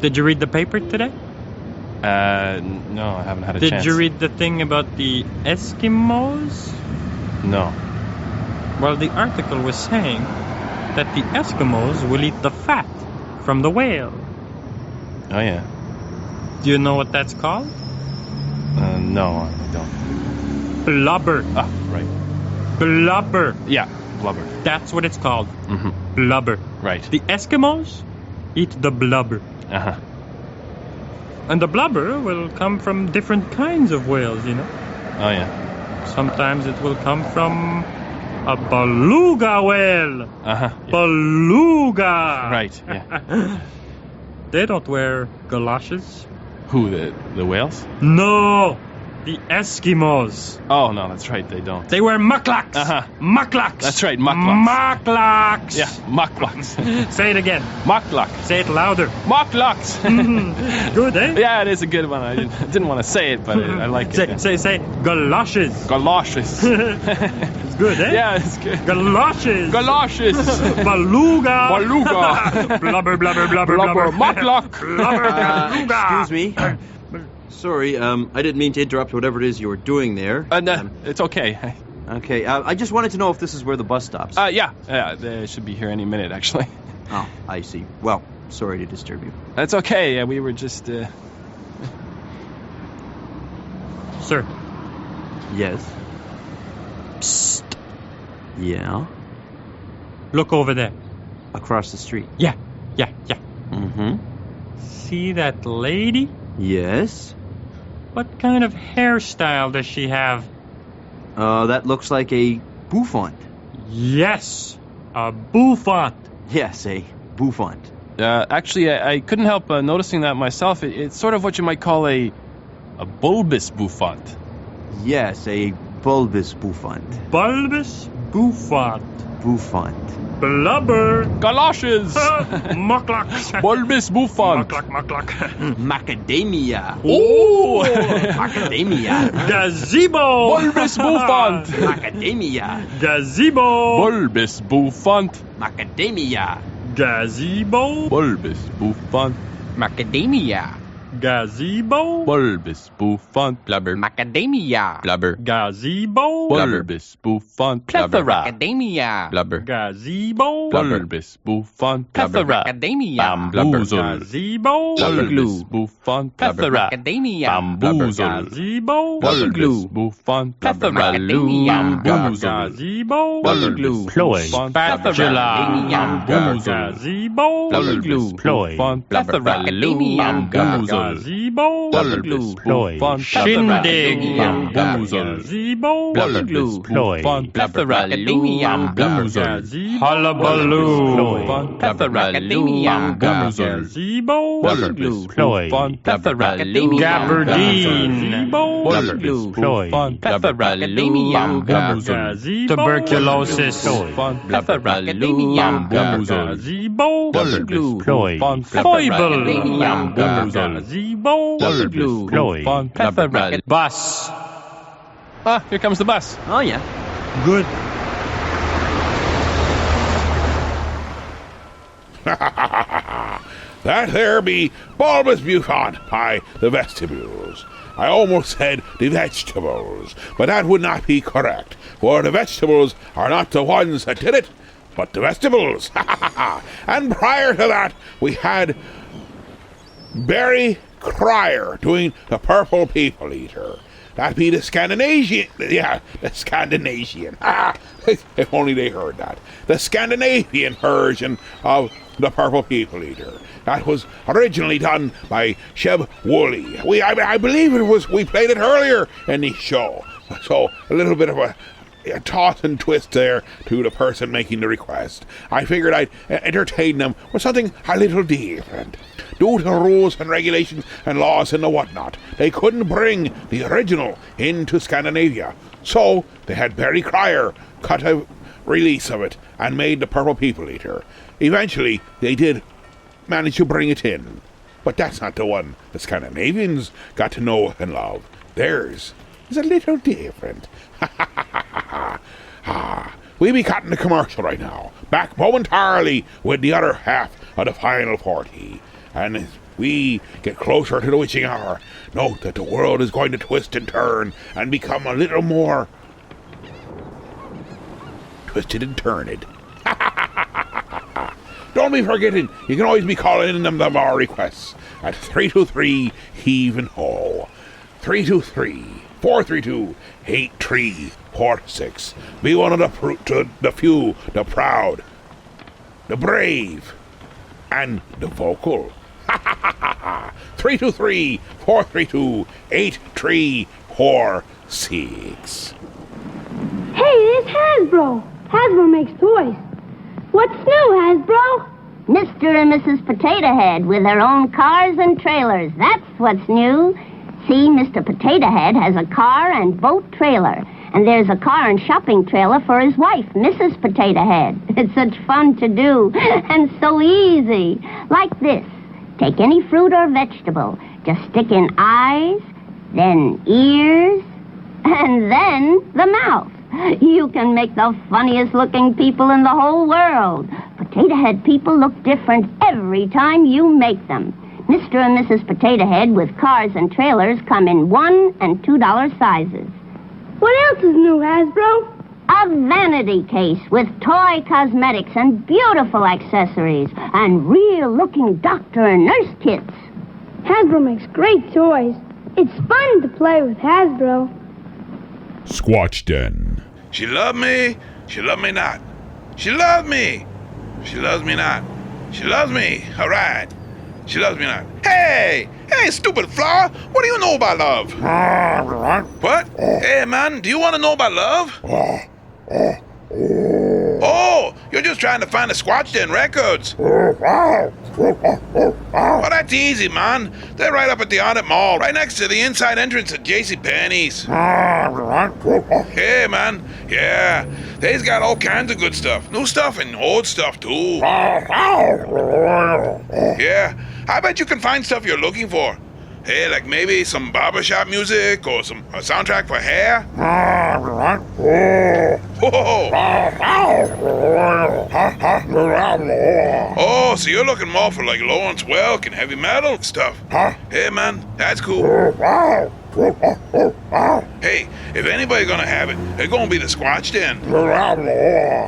Did you read the paper today? No, I haven't had a chance. Did you read the thing about the Eskimos? No. Well, the article was saying that the Eskimos will eat the fat from the whale. Oh, yeah. Do you know what that's called? No, I don't. Blubber. Ah, right. Blubber. Yeah, blubber. That's what it's called. Mm-hmm. Blubber. Right. The Eskimos eat the blubber. Uh-huh. And the blubber will come from different kinds of whales, you know. Oh, yeah. Sometimes it will come from a beluga whale. Uh-huh. Yeah. Beluga. Right, yeah. They don't wear galoshes. Who, the whales? No, the Eskimos. Oh, no, that's right, they don't. They wear mucklucks. Uh-huh. Mucklucks. That's right, mucklucks. Mucklucks. Yeah, mucklucks. Say it again. Muckluck. Say it louder. Mucklucks. Good, eh? Yeah, it is a good one. I didn't want to say it, but I like it. Say galoshes. Galoshes. It's good, eh? Yeah, it's good. Galoshes. Galoshes. Beluga. Beluga. Blubber, blubber, blubber, blubber. Muckluck. Blubber, beluga. Excuse me. Sorry, I didn't mean to interrupt whatever it is you were doing there. No, it's okay. Okay, I just wanted to know if this is where the bus stops. Yeah, they should be here any minute, actually. Oh, I see. Well, sorry to disturb you. That's okay. We were just, Sir. Yes? Psst. Yeah? Look over there. Across the street? Yeah. Mm-hmm. See that lady? Yes? What kind of hairstyle does she have? That looks like a bouffant. Yes, a bouffant. Yes, a bouffant. Actually, I couldn't help noticing that myself. It's sort of what you might call a bulbous bouffant. Yes, a bulbous bouffant. Bulbous bouffant. Bouffant. Blubber. Galoshes. Mucklucks. Bulbous bouffant. Muckluck. Macadamia. Oh. Macadamia. Gazebo. Bulbous bouffant. Macadamia. Gazebo. Bulbous bouffant. Macadamia. Gazebo. Bulbous bouffant. Macadamia. Gazebo. Bulbous bouffant. Blubber. Macadamia. Blubber. Gazebo. Bulbous bouffant. Plethora. Macadamia. Blubber. Gazebo. Bulbous bouffant. Plethora. Macadamia. Bamboozle. Gazebo. Bulbous bouffant. Plethora. Macadamia. Bamboozle. Gazebo. Bulbous bouffant. Plethora. Macadamia. Bamboozle. Gazebo. Bulbous Ploy. spatula. Gazebo. Bulbous Plethora. bouffant. Macadamia. Bamboozle. Gazebo. Glue. Ploy. Shindig. Gazebo. Ploy. Hullabaloo. Gazebo. Ploy. Gabardine. Ploy. Tuberculosis. Gazebo. Ploy. Foible. Gazebo. Ploy. Bus. Ah, here comes the bus. Oh, yeah. Good. That there be bulbous bouffant by the vestibules. I almost said the vegetables, but that would not be correct, for the vegetables are not the ones that did it, but the vestibules. And prior to that, we had Barry Cryer doing the Purple People Eater. That'd be the Scandinavian. If only they heard that. The Scandinavian version of the Purple People Eater. That was originally done by Sheb Woolley. I believe it was. We played it earlier in the show. So a little bit of a toss and twist there to the person making the request. I figured I'd entertain them with something a little different. Due to rules and regulations and laws and the whatnot, they couldn't bring the original into Scandinavia. So they had Barry Cryer cut a release of it and made the Purple People Eater. Eventually, they did manage to bring it in. But that's not the one the Scandinavians got to know and love. Theirs is a little different. We be cutting the commercial right now. Back momentarily with the other half of the final 40. And as we get closer to the witching hour, note that the world is going to twist and turn and become a little more twisted and turned. Don't be forgetting, you can always be calling in them our requests at 323-HEAVE-AND-HO. 323-432-8346. Be one of the few, the proud, the brave, and the vocal. 323-432-8346. Hey, it's Hasbro. Hasbro makes toys. What's new, Hasbro? Mr. and Mrs. Potato Head with their own cars and trailers. That's what's new. See, Mr. Potato Head has a car and boat trailer. And there's a car and shopping trailer for his wife, Mrs. Potato Head. It's such fun to do and so easy. Like this. Take any fruit or vegetable. Just stick in eyes, then ears, and then the mouth. You can make the funniest looking people in the whole world. Potato Head people look different every time you make them. Mr. and Mrs. Potato Head with cars and trailers come in $1 and $2 sizes. What else is new, Hasbro? A vanity case with toy cosmetics and beautiful accessories and real-looking doctor and nurse kits. Hasbro makes great toys. It's fun to play with Hasbro. Squatch Den. She love me, she love me not. She love me, she loves me not. She loves me, all right. She loves me not. Hey, stupid flower, what do you know about love? What? Hey, man, do you want to know about love? Oh, you're just trying to find the Squatch Den records. Well, that's easy, man. They're right up at the Audit Mall, right next to the inside entrance at JCPenney's. Hey, man, yeah, they's got all kinds of good stuff. New stuff and old stuff, too. Yeah, I bet you can find stuff you're looking for. Hey, like maybe some barbershop music or a soundtrack for hair? Oh, so you're looking more for like Lawrence Welk and heavy metal stuff. Hey, man, that's cool. Hey, if anybody's gonna have it, they're gonna be the Squatch Den.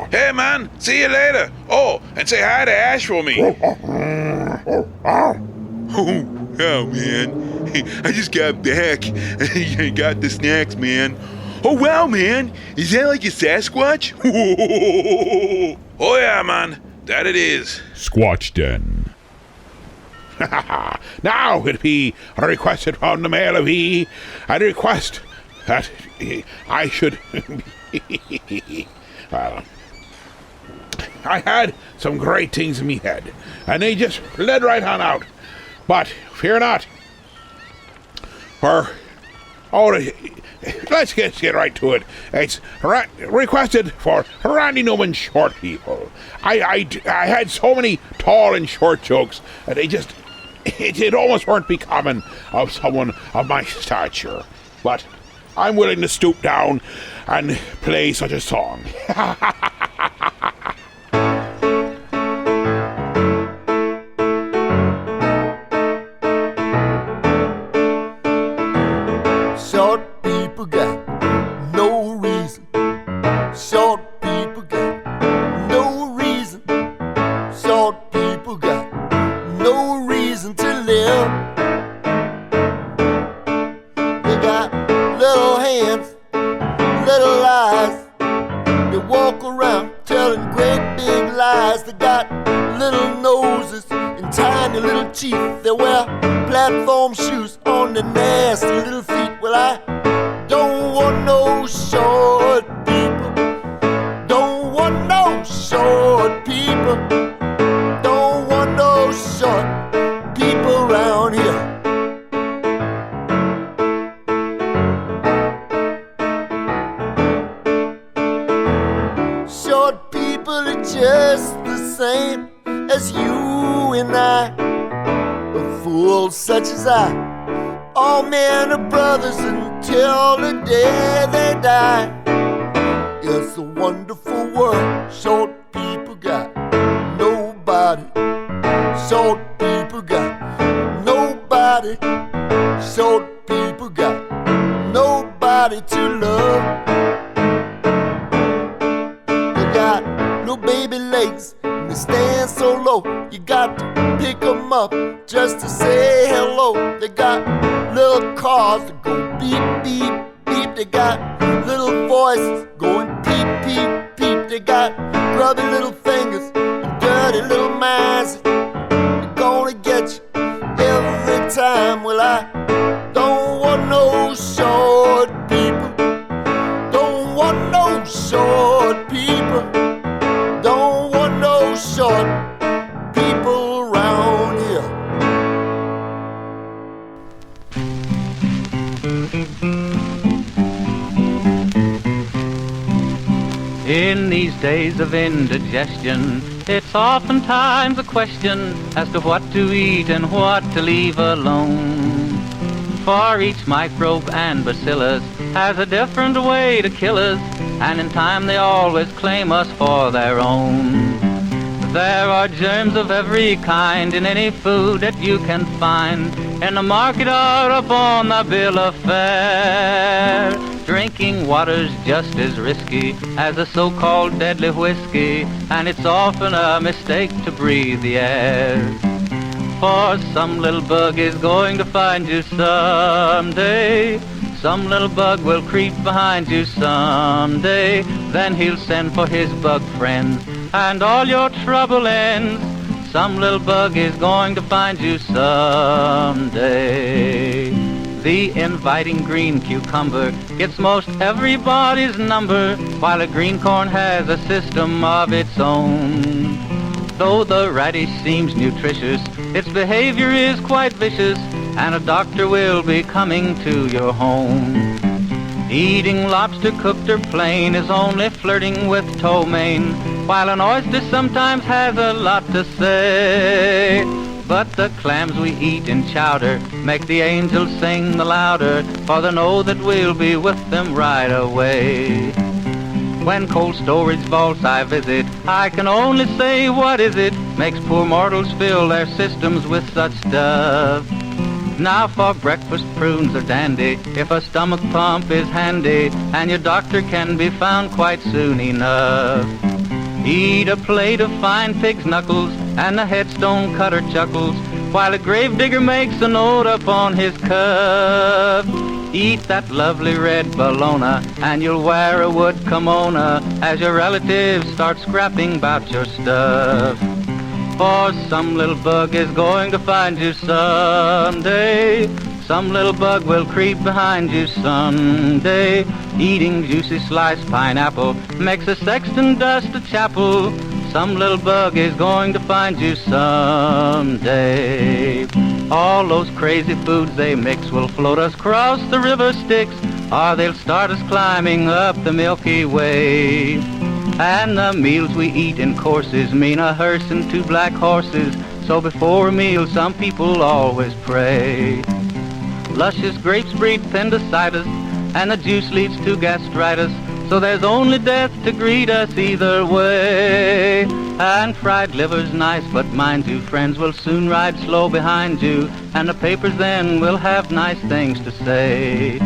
Hey, man, see you later. Oh, and say hi to Ash for me. Oh, man, I just got back and got the snacks, man. Oh, wow, man, is that like a Sasquatch? Oh, yeah, man, that it is. Squatch Den. Now it be requested from the male of E, I request that I should. Well, I had some great things in me head, and they just led right on out. But fear not, for let's get right to it. It's requested for Randy Newman's short people. I had so many tall and short jokes, and it almost weren't becoming of someone of my stature. But I'm willing to stoop down and play such a song. Short people got no reason. Short people got no reason. Short people got no reason to live. They got little hands, little eyes. They walk around telling great big lies. They got little noses and tiny little teeth. They wear platform shoes on their nasty little feet. Well, I don't want no short people. Don't want no short people. Don't want no short people around here. Short people are just the same as you and I. A fool such as I. All men are brothers until the day they die. It's a wonderful world. Short people got nobody. Short people got nobody. Short people got nobody to love. They got no baby legs and they stand so low. You got to pick them up just to say hello. They got little cars that go beep, beep, beep. They got little voices going peep, peep, peep. They got grubby little fingers and dirty little minds. They're gonna get you every time. Well, I don't want no short people. Don't want no short people. Don't want no short people around here. In these days of indigestion, it's oftentimes a question as to what to eat and what to leave alone. For each microbe and bacillus has a different way to kill us, and in time they always claim us for their own. There are germs of every kind in any food that you can find in the market or upon the bill of fare. Drinking water's just as risky as a so-called deadly whiskey, and it's often a mistake to breathe the air. For some little bug is going to find you someday. Some little bug will creep behind you someday. Then he'll send for his bug friends, and all your trouble ends. Some little bug is going to find you someday. The inviting green cucumber gets most everybody's number, while a green corn has a system of its own. Though the radish seems nutritious, its behavior is quite vicious, and a doctor will be coming to your home. Eating lobster cooked or plain is only flirting with ptomaine, while an oyster sometimes has a lot to say. But the clams we eat in chowder make the angels sing the louder, for they know that we'll be with them right away. When cold storage vaults I visit, I can only say, what is it makes poor mortals fill their systems with such stuff? Now for breakfast prunes are dandy, if a stomach pump is handy, and your doctor can be found quite soon enough. Eat a plate of fine pig's knuckles, and the headstone cutter chuckles, while a gravedigger makes a note upon his cuff. Eat that lovely red bologna, and you'll wear a wood kimono as your relatives start scrapping about your stuff. For some little bug is going to find you someday. Some little bug will creep behind you someday. Eating juicy sliced pineapple makes a sexton dust a chapel. Some little bug is going to find you someday. All those crazy foods they mix will float us across the river Styx, or they'll start us climbing up the Milky Way. And the meals we eat in courses mean a hearse and 2 black horses. So before a meal some people always pray. Luscious grapes breed appendicitis, and the juice leads to gastritis. So there's only death to greet us either way. And fried liver's nice, but mind you, friends will soon ride slow behind you, and the papers then will have nice things to say.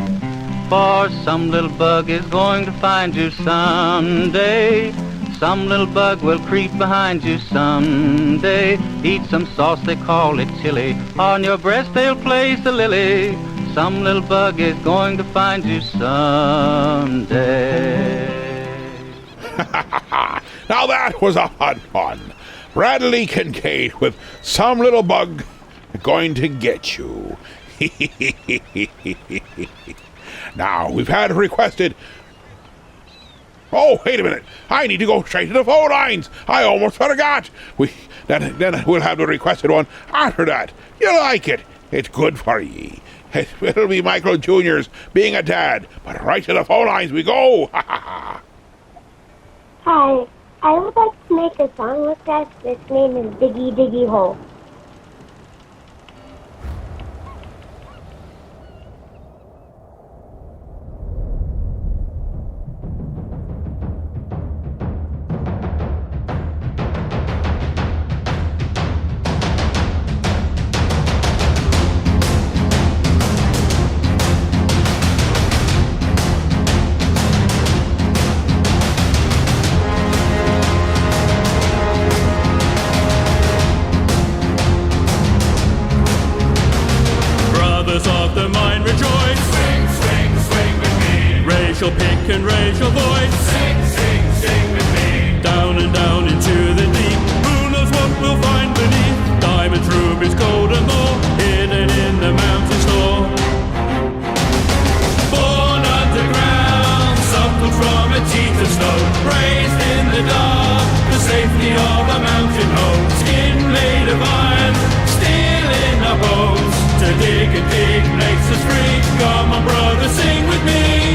For some little bug is going to find you someday. Some little bug will creep behind you someday. Eat some sauce, they call it chili. On your breast they'll place a lily. Some little bug is going to find you someday. Now that was a hot one. Bradley Kincaid with Some Little Bug Going to Get You. Now, we've had requested... Oh, wait a minute. I need to go straight to the phone lines. I almost forgot. Then we'll have the requested one after that. You like it. It's good for ye. It'll be Michael Jr.'s Being a Dad. But right to the phone lines we go. Hi, I would like to make a song with that. Its name is Diggy Diggy Hole. Racial pick and raise your voice. Sing, sing, sing with me. Down and down into the deep. Who knows what we'll find beneath? Diamonds, rubies, gold and more, hidden in the mountain store. Born underground, suckled from a teeth of snow, raised in the dark, the safety of a mountain home. Skin made of iron, steel in our bones. To dig and dig makes us free. Come on, brother, sing with me.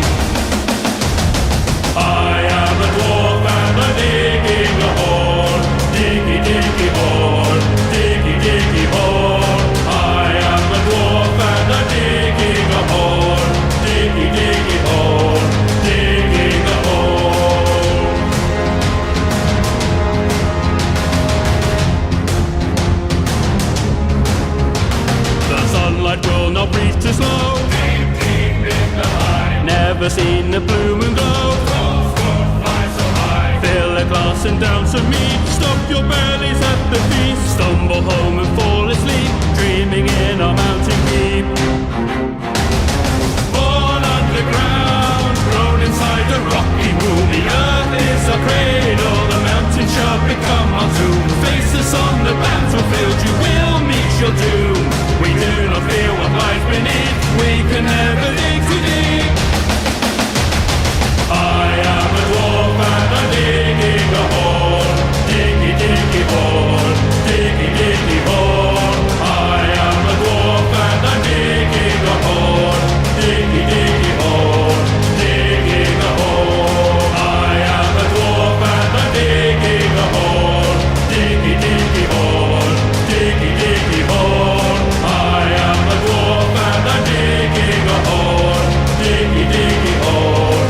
I am a dwarf and I'm digging a hole. Diggy, diggy hole. Diggy, diggy hole. I am a dwarf and I'm digging a hole. Diggy, diggy hole. Digging a hole. The sunlight will not breathe too slow. Deep, deep in the line. Never seen the blue moon glow. Fill a glass and down some meat. Stop your bellies at the feast. Stumble home and fall asleep, dreaming in our mountain keep. Born underground, grown inside a rocky womb. The earth is our cradle, the mountain shall become our tomb. Face us on the battlefield, you will meet your doom. We do not fear what lies beneath, we can never dig too deep. I am a dwarf and I'm digging a hole. Diggy, diggy hole. Diggy, diggy hole. I am a dwarf and I'm digging a hole. Diggy, diggy hole. Digging a hole. I am a dwarf and I'm digging a hole. Diggy, diggy hole. Diggy, diggy hole. I am a dwarf and I'm digging a hole. Diggy, diggy hole.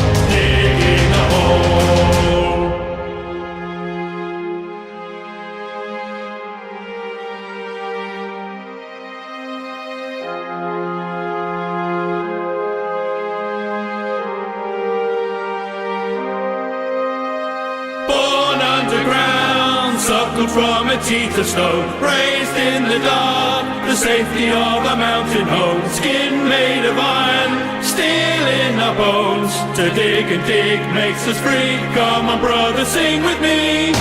Suckled from a teeth of stone, raised in the dark, the safety of a mountain home. Skin made of iron, steel in our bones. To dig and dig makes us free. Come on, brother, sing with me.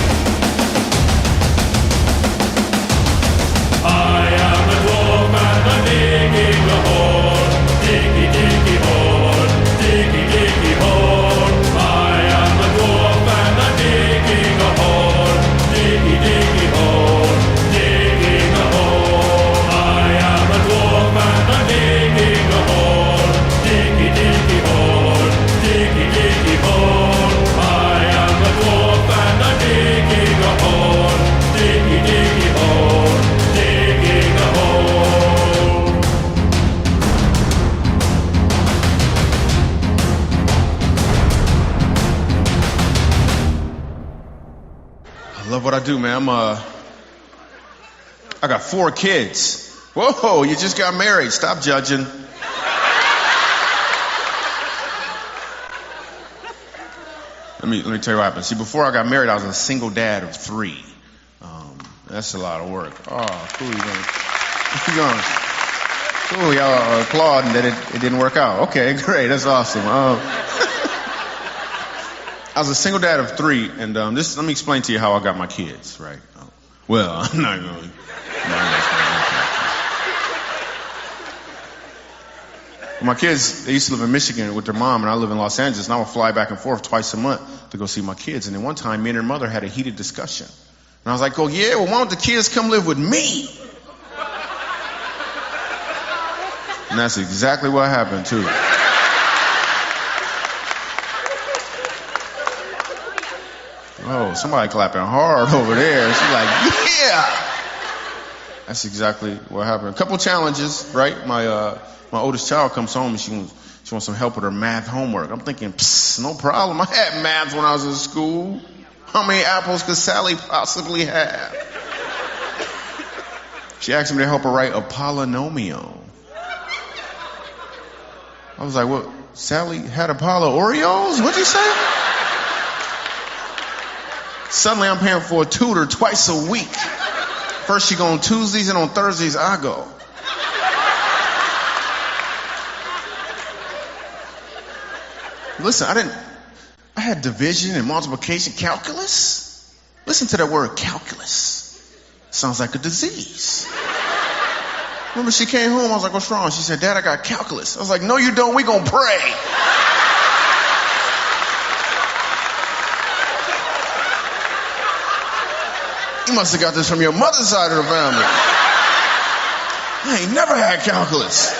I am a dwarf and I'm digging a hole. Diggy, diggy hole. Diggy, diggy hole. I am a dwarf and I'm digging a hole. Diggy, diggy hole. Digging a hole. I am a dwarf and I'm digging a hole. Diggy, diggy hole. Diggy, diggy hole. I am a dwarf and I'm digging a hole. Diggy, diggy hole. Digging a hole. I love what I do, man. I got 4 kids. Whoa, you just got married. Stop judging. Let me tell you what happened. See, before I got married, I was a single dad of 3. That's a lot of work. Oh, cool. You going? Cool, y'all are applauding that it didn't work out. Okay, great. That's awesome. I was a single dad of 3, and let me explain to you how I got my kids, right? Well, I'm not going to. My kids, they used to live in Michigan with their mom, and I live in Los Angeles, and I would fly back and forth twice a month to go see my kids. And then one time, me and her mother had a heated discussion. And I was like, oh, yeah, well, why don't the kids come live with me? And that's exactly what happened, too. Oh, somebody clapping hard over there. She's like, yeah! That's exactly what happened. A couple challenges, right? My oldest child comes home and she wants some help with her math homework. I'm thinking, no problem. I had math when I was in school. How many apples could Sally possibly have? She asked me to help her write a polynomial. I was like, what? Sally had a pile of Oreos? What'd you say? Suddenly I'm paying for a tutor twice a week. First she go on Tuesdays and on Thursdays I go. Listen, I had division and multiplication, calculus. Listen to that word calculus. Sounds like a disease. Remember she came home, I was like, what's wrong? She said, Dad, I got calculus. I was like, no you don't, we gonna pray. You must have got this from your mother's side of the family. I ain't never had calculus.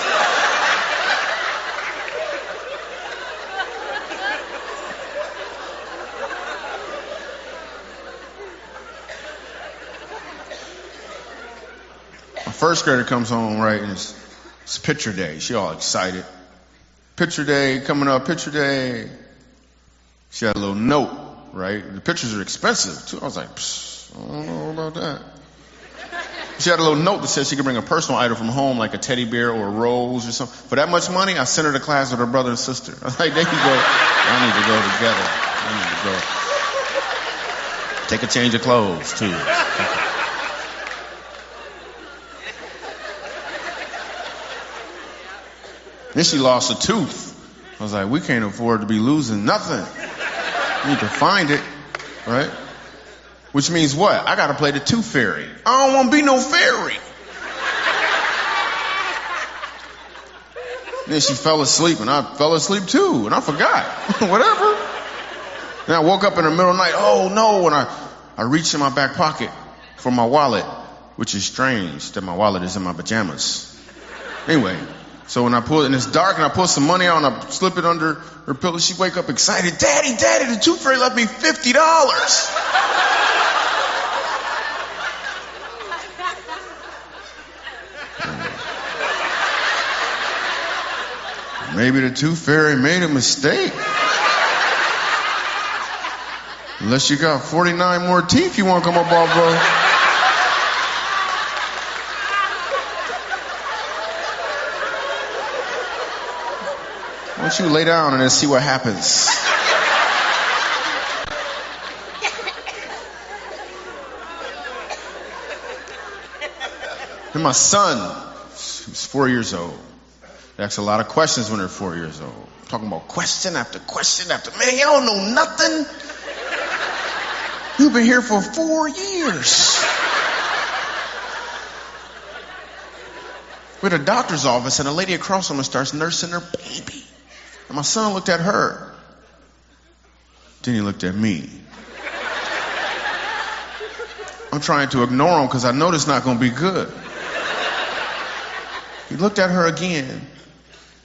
My first grader comes home, right, and it's picture day. She all excited. Picture day, coming up, picture day. She had a little note, right? The pictures are expensive, too. I was like, I don't know about that. She had a little note that said she could bring a personal item from home, like a teddy bear or a rose or something. For that much money, I sent her to class with her brother and sister. I was like, there you go. I need to go together. I need to go. Take a change of clothes, too. Then she lost a tooth. I was like, we can't afford to be losing nothing. We need to find it, right? Which means what? I gotta play the tooth fairy. I don't wanna be no fairy. Then she fell asleep and I fell asleep too, and I forgot. Whatever. Then I woke up in the middle of the night, oh no, and I reached in my back pocket for my wallet, which is strange that my wallet is in my pajamas. Anyway, so when I pull it, and it's dark, and I pull some money out and I slip it under her pillow, she wake up excited, Daddy, the tooth fairy left me $50. Maybe the tooth fairy made a mistake. Unless you got 49 more teeth you want to come up off of. Why don't you lay down and then see what happens? And my son, who's 4 years old, they ask a lot of questions when they're 4 years old. I'm talking about question after question after, man, you don't know nothing. You've been here for 4 years. We're at a doctor's office, and a lady across from us starts nursing her baby. And my son looked at her. Then he looked at me. I'm trying to ignore him because I know this is not going to be good. He looked at her again.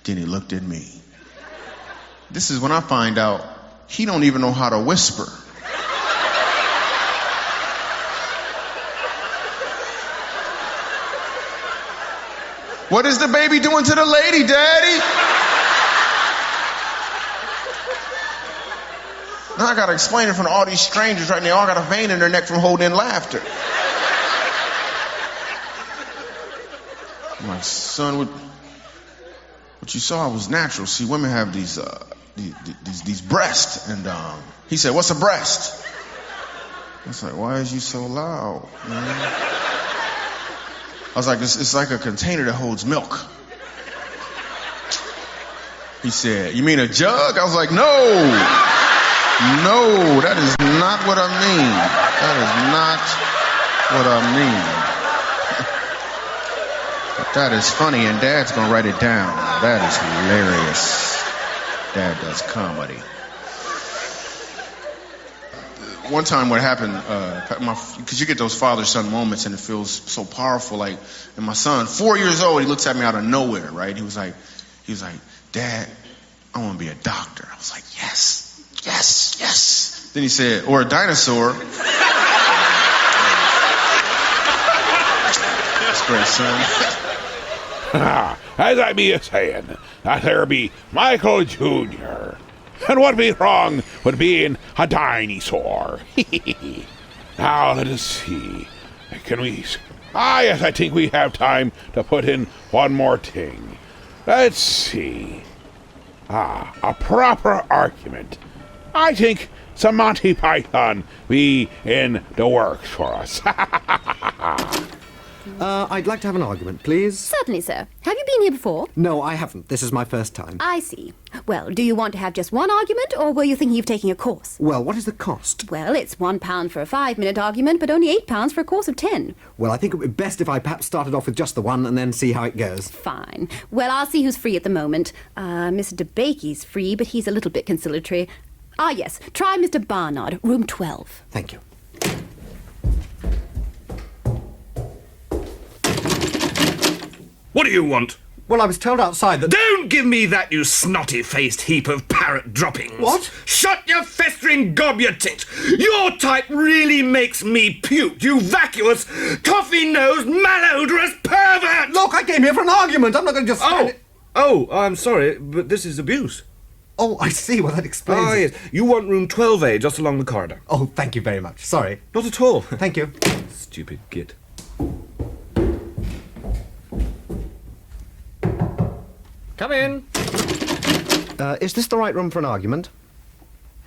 Then he looked at me. This is when I find out he don't even know how to whisper. What is the baby doing to the lady, Daddy? Now I gotta explain it in front of all these strangers right now. They all got a vein in their neck from holding in laughter. My son, what you saw was natural. See, women have these breasts, and he said, "What's a breast?" I was like, "Why is you so loud, man?" I was like, it's like a container that holds milk. He said, "You mean a jug?" I was like, "No. No, that is not what I mean. That is not what I mean." But that is funny, and Dad's gonna write it down. That is hilarious. Dad does comedy. One time what happened, because you get those father-son moments and it feels so powerful, like, and my son, 4 years old, he looks at me out of nowhere, right? He was like, "Dad, I want to be a doctor." I was like, yes. Then he said, "Or a dinosaur." That's great, son. As I be a-saying, that there be Michael Jr., and what be wrong with being a dinosaur? Now, let us see. Can we... yes, I think we have time to put in one more thing. Let's see. A proper argument. I think some Monty Python be in the works for us. I'd like to have an argument, please. Certainly, sir. Have you been here before? No, I haven't. This is my first time. I see. Well, do you want to have just one argument, or were you thinking of taking a course? Well, what is the cost? Well, it's £1 for a 5-minute argument, but only £8 for a course of 10. Well, I think it would be best if I perhaps started off with just the one and then see how it goes. Fine. Well, I'll see who's free at the moment. Mr. DeBakey's free, but he's a little bit conciliatory. Yes. Try Mr. Barnard, room 12. Thank you. What do you want? Well, I was told outside that... Don't give me that, you snotty-faced heap of parrot droppings. What? Shut your festering gob, you tit. Your type really makes me puke, you vacuous, coffee-nosed, malodorous pervert! Look, I came here for an argument. I'm not going to just... Oh, I'm sorry, but this is abuse. Oh, I see. Well, that explains it. Yes. You want room 12A, just along the corridor. Oh, thank you very much. Sorry. Not at all. Thank you. Stupid git. Come in. Is this the right room for an argument?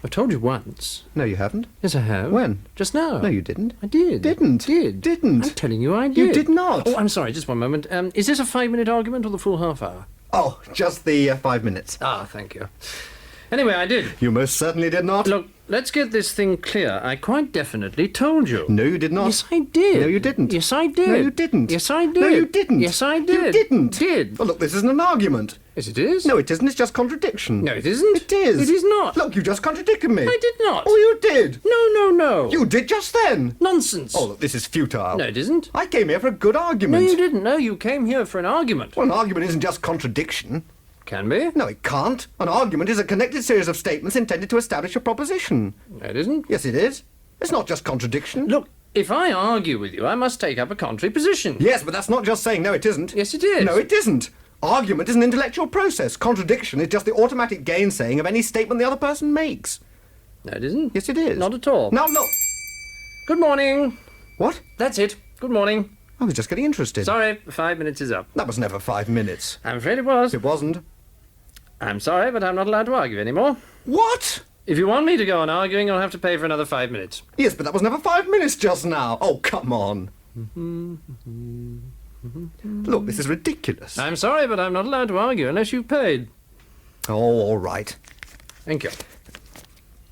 I've told you once. No, you haven't. Yes, I have. When? Just now. No, you didn't. I did. Didn't. I'm telling you I did. You did not. Oh, I'm sorry, just one moment. Is this a 5-minute argument or the full half hour? Oh, just the 5 minutes. Ah, thank you. Anyway, I did. You most certainly did not. Look, let's get this thing clear. I quite definitely told you. No, you did not. Yes, I did. No, you didn't. Yes, I did. No, you didn't. Yes, I did. No, you didn't. Yes, I did. You didn't. Did. Well, look, this isn't an argument. Yes, it is. No, it isn't. It's just contradiction. No, it isn't. It is. It is not. Look, you just contradicted me. I did not. Oh, you did. No. You did just then. Nonsense. Oh, look, this is futile. No, it isn't. I came here for a good argument. No, you didn't. No, you came here for an argument. Well, an argument isn't just contradiction. Can be. No, it can't. An argument is a connected series of statements intended to establish a proposition. No, it isn't. Yes, it is. It's not just contradiction. Look, if I argue with you, I must take up a contrary position. Yes, but that's not just saying no, it isn't. Yes, it is. No, it isn't. Argument is an intellectual process. Contradiction is just the automatic gainsaying of any statement the other person makes. No, it isn't. Yes, it is. Not at all. No. Good morning. What? That's it. Good morning. I was just getting interested. Sorry, 5 minutes is up. That was never 5 minutes. I'm afraid it was. It wasn't. I'm sorry, but I'm not allowed to argue anymore. What? If you want me to go on arguing, you'll have to pay for another 5 minutes. Yes, but that was never 5 minutes just now. Oh, come on. Look, this is ridiculous. I'm sorry, but I'm not allowed to argue unless you've paid. Oh, all right. Thank you.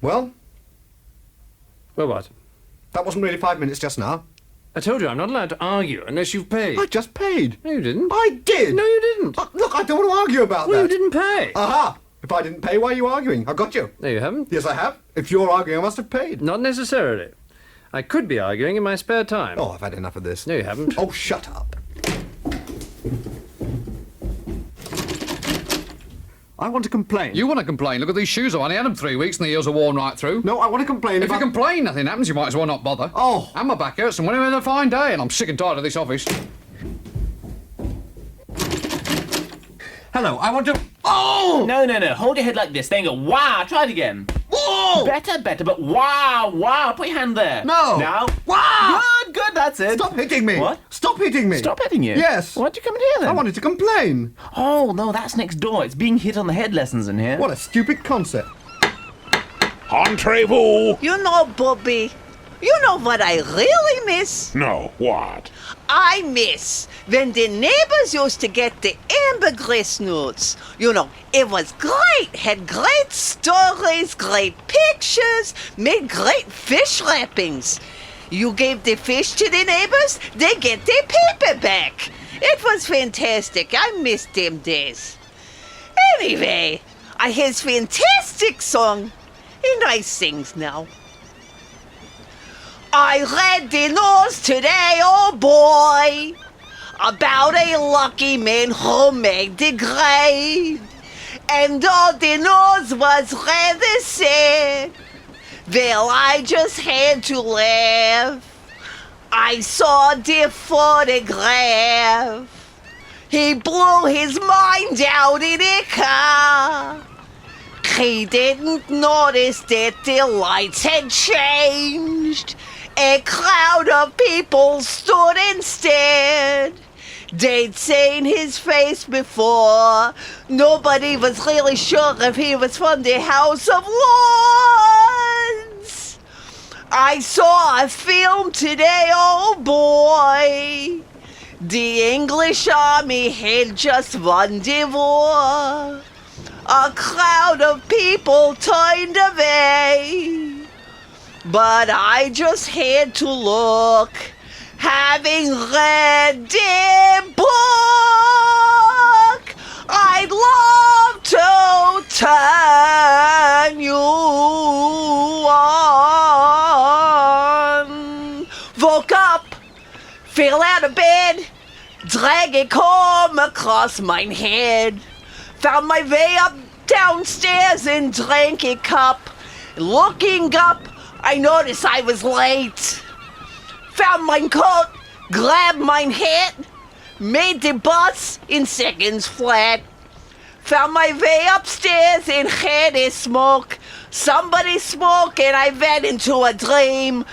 Well? Well, what? That wasn't really 5 minutes just now. I told you I'm not allowed to argue unless you've paid. I just paid. No, you didn't. I did. No, you didn't. Look, I don't want to argue about Well, that. you didn't pay. Aha! If I didn't pay, why are you arguing? I got you. No, you haven't. Yes, I have. If you're arguing, I must have paid. Not necessarily. I could be arguing in my spare time. Oh, I've had enough of this. No, you haven't. Oh, shut up. I want to complain. You want to complain? Look at these shoes. I've only had them 3 weeks and the heels are worn right through. No, I want to complain If about... you complain, nothing happens. You might as well not bother. Oh. And my back hurts and when I had a fine day and I'm sick and tired of this office. Hello, I want to... Oh! No, hold your head like this, then go, wow, try it again. Whoa! Better, but wow, put your hand there. No! Now. Wow! Good, that's it. Stop hitting me! What? Stop hitting me! Stop hitting you? Yes. Why'd you come in here then? I wanted to complain. Oh, no, that's next door. It's being hit on the head lessons in here. What a stupid concept. Entrez-vous! You know, Bobby, you know what I really miss? No, what? I miss when the neighbors used to get the ambergris notes. You know, it was great. Had great stories, great pictures, made great fish wrappings. You gave the fish to the neighbors, they get their paper back. It was fantastic. I miss them days. Anyway, I has fantastic song, and I sings now. I read the news today, oh boy, about a lucky man who made the grade. And all the news was rather sad. Well, I just had to laugh. I saw the photograph. He blew his mind out in a car. He didn't notice that the lights had changed. A crowd of people stood and stared. They'd seen his face before. Nobody was really sure if he was from the House of Lords. I saw a film today, oh boy. The English army had just won the war. A crowd of people turned away. But I just had to look, having read the book. I'd love to turn you on. Woke up, fell out of bed, drag a comb across my head. Found my way up downstairs and drank a cup. Looking up, I noticed I was late. Found my coat, grabbed my hat, made the bus in seconds flat. Found my way upstairs and had a smoke. Somebody spoke and I went into a dream.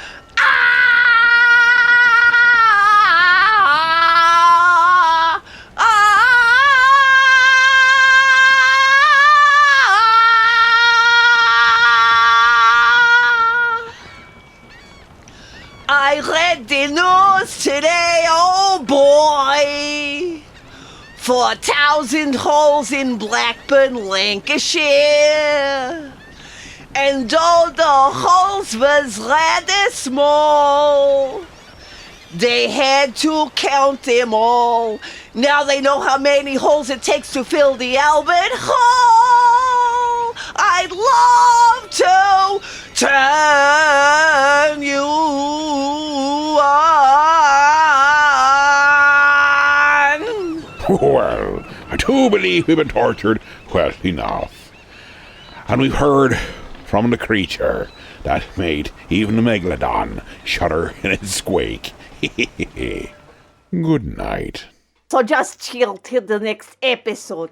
I read the news today, oh boy. 4,000 holes in Blackburn, Lancashire. And though the holes was rather small, they had to count them all. Now they know how many holes it takes to fill the Albert Hall. I'd love to turn you on. Well, I do believe we've been tortured well enough. And we've heard from the creature that made even the Megalodon shudder in its squeak. Good night. So just chill till the next episode.